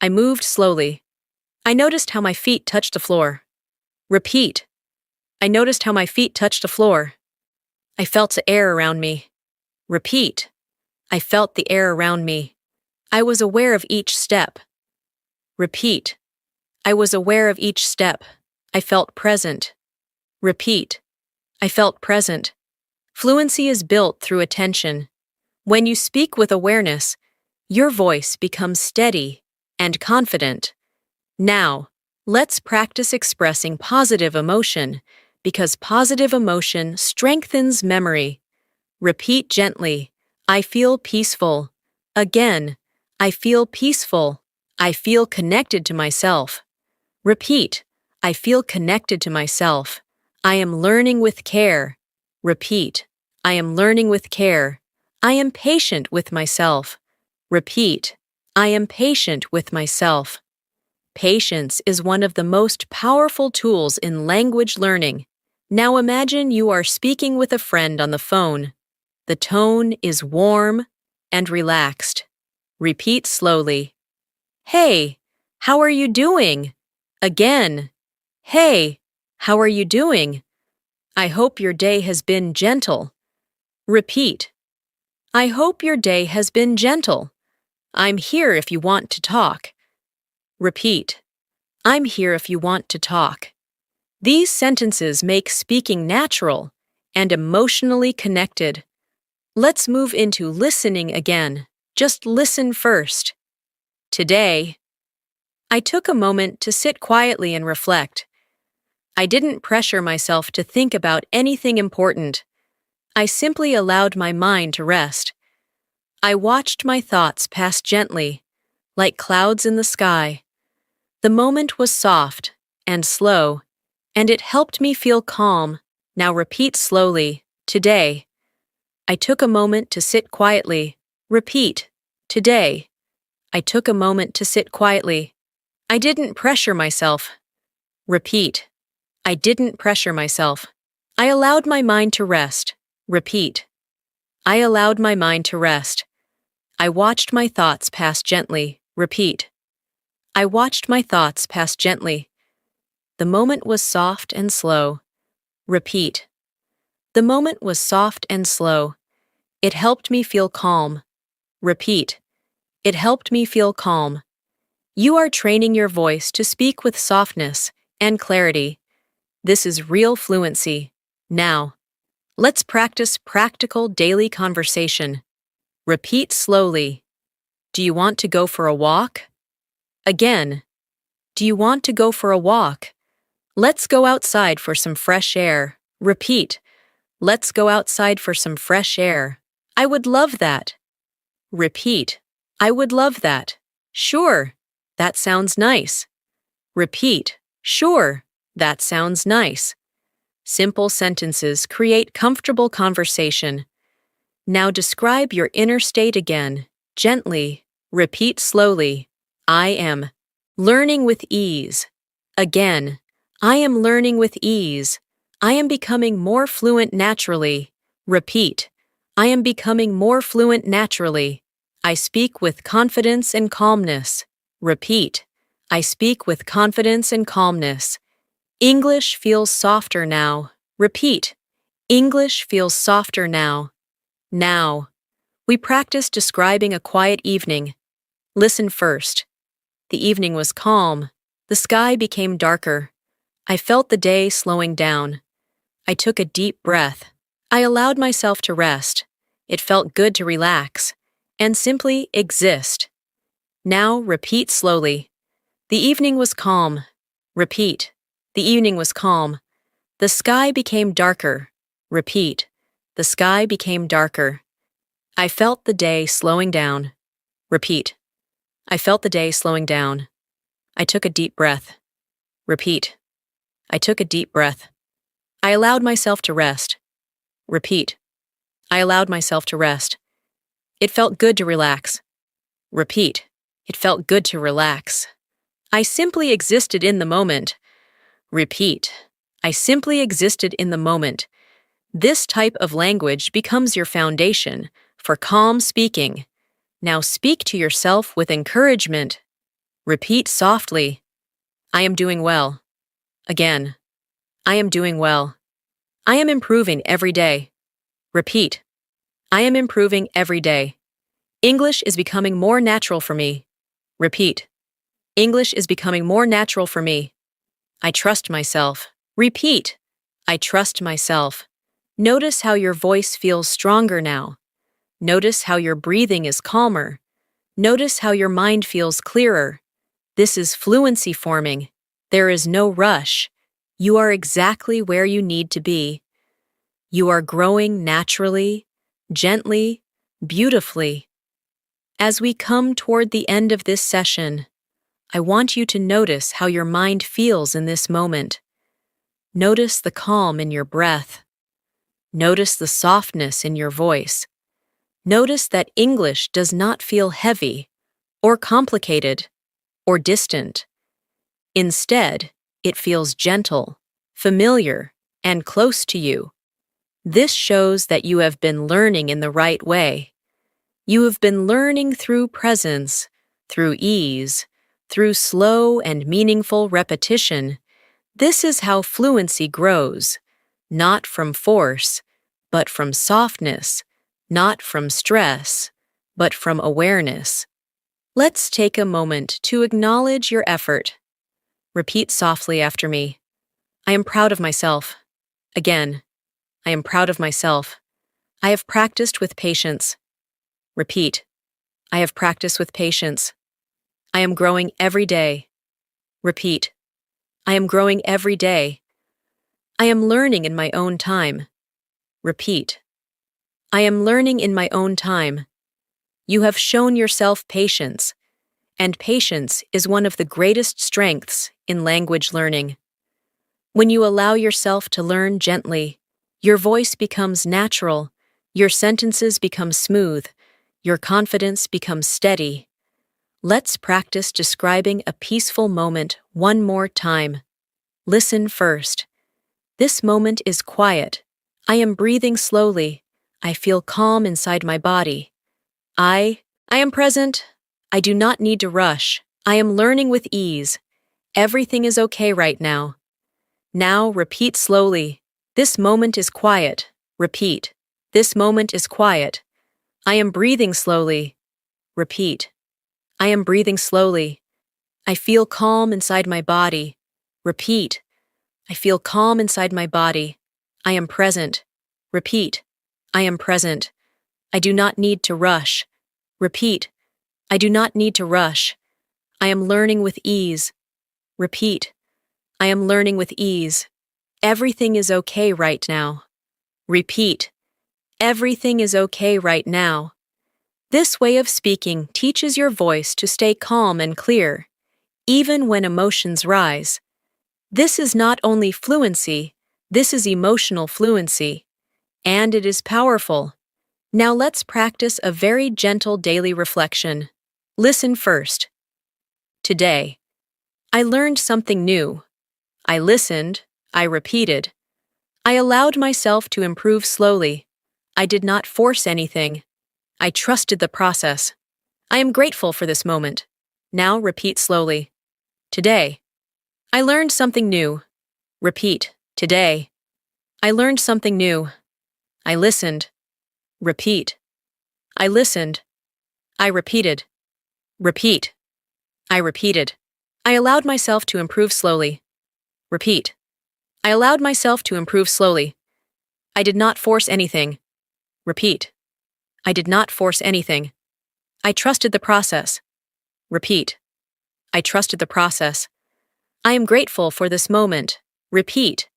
I moved slowly. I noticed how my feet touched the floor. Repeat. I noticed how my feet touched the floor. I felt the air around me. Repeat. I felt the air around me. I was aware of each step. Repeat. I was aware of each step. I felt present. Repeat. I felt present. Fluency is built through attention. When you speak with awareness, your voice becomes steady and confident. Now, let's practice expressing positive emotion, because positive emotion strengthens memory. Repeat gently, I feel peaceful. Again, I feel peaceful. I feel connected to myself. Repeat, I feel connected to myself. I am learning with care. Repeat, I am learning with care. I am patient with myself. Repeat, I am patient with myself. Patience is one of the most powerful tools in language learning. Now imagine you are speaking with a friend on the phone. The tone is warm and relaxed. Repeat slowly. Hey, how are you doing? Again. Hey, how are you doing? I hope your day has been gentle. Repeat. I hope your day has been gentle. I'm here if you want to talk. Repeat. I'm here if you want to talk. These sentences make speaking natural and emotionally connected. Let's move into listening again. Just listen first. Today, I took a moment to sit quietly and reflect. I didn't pressure myself to think about anything important. I simply allowed my mind to rest. I watched my thoughts pass gently, like clouds in the sky. The moment was soft and slow, and it helped me feel calm. Now repeat slowly. Today, I took a moment to sit quietly. Repeat. Today, I took a moment to sit quietly. I didn't pressure myself. Repeat. I didn't pressure myself. I allowed my mind to rest. Repeat. I allowed my mind to rest. I watched my thoughts pass gently. Repeat. I watched my thoughts pass gently. The moment was soft and slow. Repeat. The moment was soft and slow. It helped me feel calm. Repeat. It helped me feel calm. You are training your voice to speak with softness and clarity. This is real fluency. Now, let's practice practical daily conversation. Repeat slowly. Do you want to go for a walk? Again. Do you want to go for a walk? Let's go outside for some fresh air. Repeat. Let's go outside for some fresh air. I would love that. Repeat. I would love that. Sure. That sounds nice. Repeat. Sure. That sounds nice. Simple sentences create comfortable conversation. Now describe your inner state again. Gently. Repeat slowly. I am learning with ease. Again. I am learning with ease. I am becoming more fluent naturally. Repeat. I am becoming more fluent naturally. I speak with confidence and calmness. Repeat. I speak with confidence and calmness. English feels softer now. Repeat. English feels softer now. Now. We practice describing a quiet evening. Listen first. The evening was calm. The sky became darker. I felt the day slowing down. I took a deep breath. I allowed myself to rest. It felt good to relax and simply exist. Now repeat slowly. The evening was calm. Repeat. The evening was calm. The sky became darker. Repeat. The sky became darker. I felt the day slowing down. Repeat. I felt the day slowing down. I took a deep breath. Repeat. I took a deep breath. I allowed myself to rest. Repeat. I allowed myself to rest. It felt good to relax. Repeat. It felt good to relax. I simply existed in the moment. Repeat. I simply existed in the moment. This type of language becomes your foundation for calm speaking. Now speak to yourself with encouragement. Repeat softly. I am doing well. Again. I am doing well. I am improving every day. Repeat. I am improving every day. English is becoming more natural for me. Repeat. English is becoming more natural for me. I trust myself. Repeat. I trust myself. Notice how your voice feels stronger now. Notice how your breathing is calmer. Notice how your mind feels clearer. This is fluency forming. There is no rush. You are exactly where you need to be. You are growing naturally, gently, beautifully. As we come toward the end of this session, I want you to notice how your mind feels in this moment. Notice the calm in your breath. Notice the softness in your voice. Notice that English does not feel heavy, or complicated, or distant. Instead, it feels gentle, familiar, and close to you. This shows that you have been learning in the right way. You have been learning through presence, through ease, through slow and meaningful repetition. This is how fluency grows, not from force, but from softness, not from stress, but from awareness. Let's take a moment to acknowledge your effort. Repeat softly after me. I am proud of myself. Again, I am proud of myself. I have practiced with patience. Repeat. I have practiced with patience. I am growing every day. Repeat. I am growing every day. I am learning in my own time. Repeat. I am learning in my own time. You have shown yourself patience, and patience is one of the greatest strengths in language learning. When you allow yourself to learn gently, your voice becomes natural, your sentences become smooth, your confidence becomes steady. Let's practice describing a peaceful moment one more time. Listen first. This moment is quiet. I am breathing slowly. I feel calm inside my body. I am present. I do not need to rush. I am learning with ease. Everything is okay right now. Now repeat slowly. This moment is quiet. Repeat. This moment is quiet. I am breathing slowly. Repeat. I am breathing slowly. I feel calm inside my body. Repeat. I feel calm inside my body. I am present. Repeat. I am present. I do not need to rush. Repeat. I do not need to rush. I am learning with ease. Repeat. I am learning with ease. Everything is okay right now. Repeat. Everything is okay right now. This way of speaking teaches your voice to stay calm and clear, even when emotions rise. This is not only fluency, this is emotional fluency, and it is powerful. Now let's practice a very gentle daily reflection. Listen first. Today, I learned something new. I listened, I repeated. I allowed myself to improve slowly. I did not force anything. I trusted the process. I am grateful for this moment. Now repeat slowly. Today, I learned something new. Repeat. Today. I learned something new. I listened. Repeat. I listened. I repeated. Repeat. I repeated. I allowed myself to improve slowly. Repeat. I allowed myself to improve slowly. I did not force anything. Repeat. I did not force anything. I trusted the process. Repeat. I trusted the process. I am grateful for this moment. Repeat.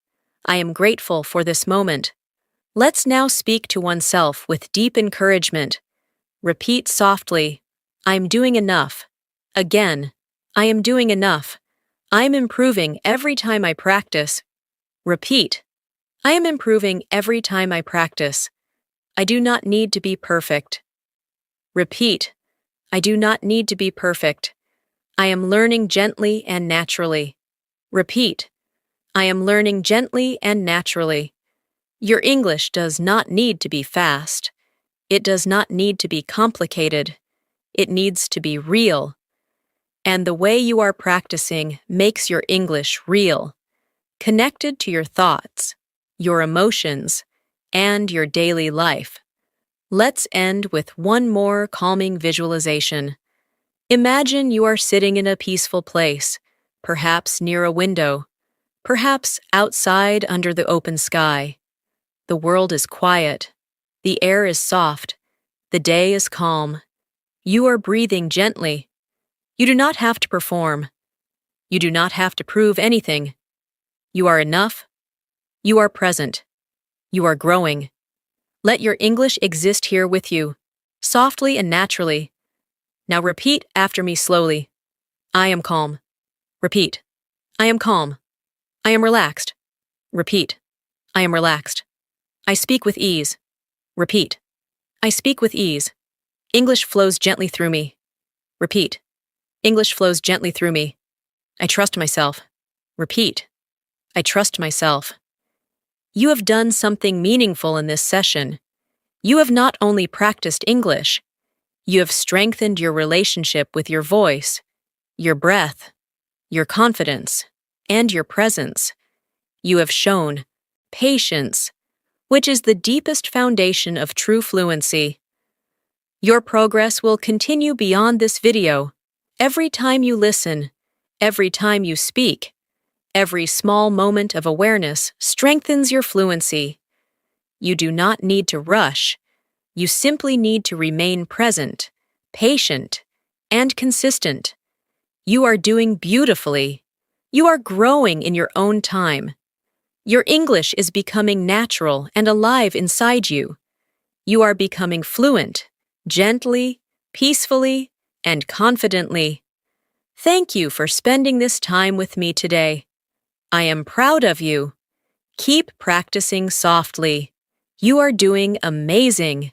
I am grateful for this moment. Let's now speak to oneself with deep encouragement. Repeat softly. I am doing enough. Again. I am doing enough. I am improving every time I practice. Repeat. I am improving every time I practice. I do not need to be perfect. Repeat. I do not need to be perfect. I am learning gently and naturally. Repeat. I am learning gently and naturally. Your English does not need to be fast. It does not need to be complicated. It needs to be real. And the way you are practicing makes your English real, connected to your thoughts, your emotions, and your daily life. Let's end with one more calming visualization. Imagine you are sitting in a peaceful place, perhaps near a window, perhaps outside under the open sky. The world is quiet. The air is soft. The day is calm. You are breathing gently. You do not have to perform. You do not have to prove anything. You are enough. You are present. You are growing. Let your English exist here with you, softly and naturally. Now repeat after me slowly. I am calm. Repeat. I am calm. I am relaxed. Repeat. I am relaxed. I speak with ease. Repeat. I speak with ease. English flows gently through me. Repeat. English flows gently through me. I trust myself. Repeat. I trust myself. You have done something meaningful in this session. You have not only practiced English, you have strengthened your relationship with your voice, your breath, your confidence, and your presence. You have shown patience, which is the deepest foundation of true fluency. Your progress will continue beyond this video. Every time you listen, every time you speak, every small moment of awareness strengthens your fluency. You do not need to rush. You simply need to remain present, patient, and consistent. You are doing beautifully. You are growing in your own time. Your English is becoming natural and alive inside you. You are becoming fluent, gently, peacefully, and confidently. Thank you for spending this time with me today. I am proud of you. Keep practicing softly. You are doing amazing.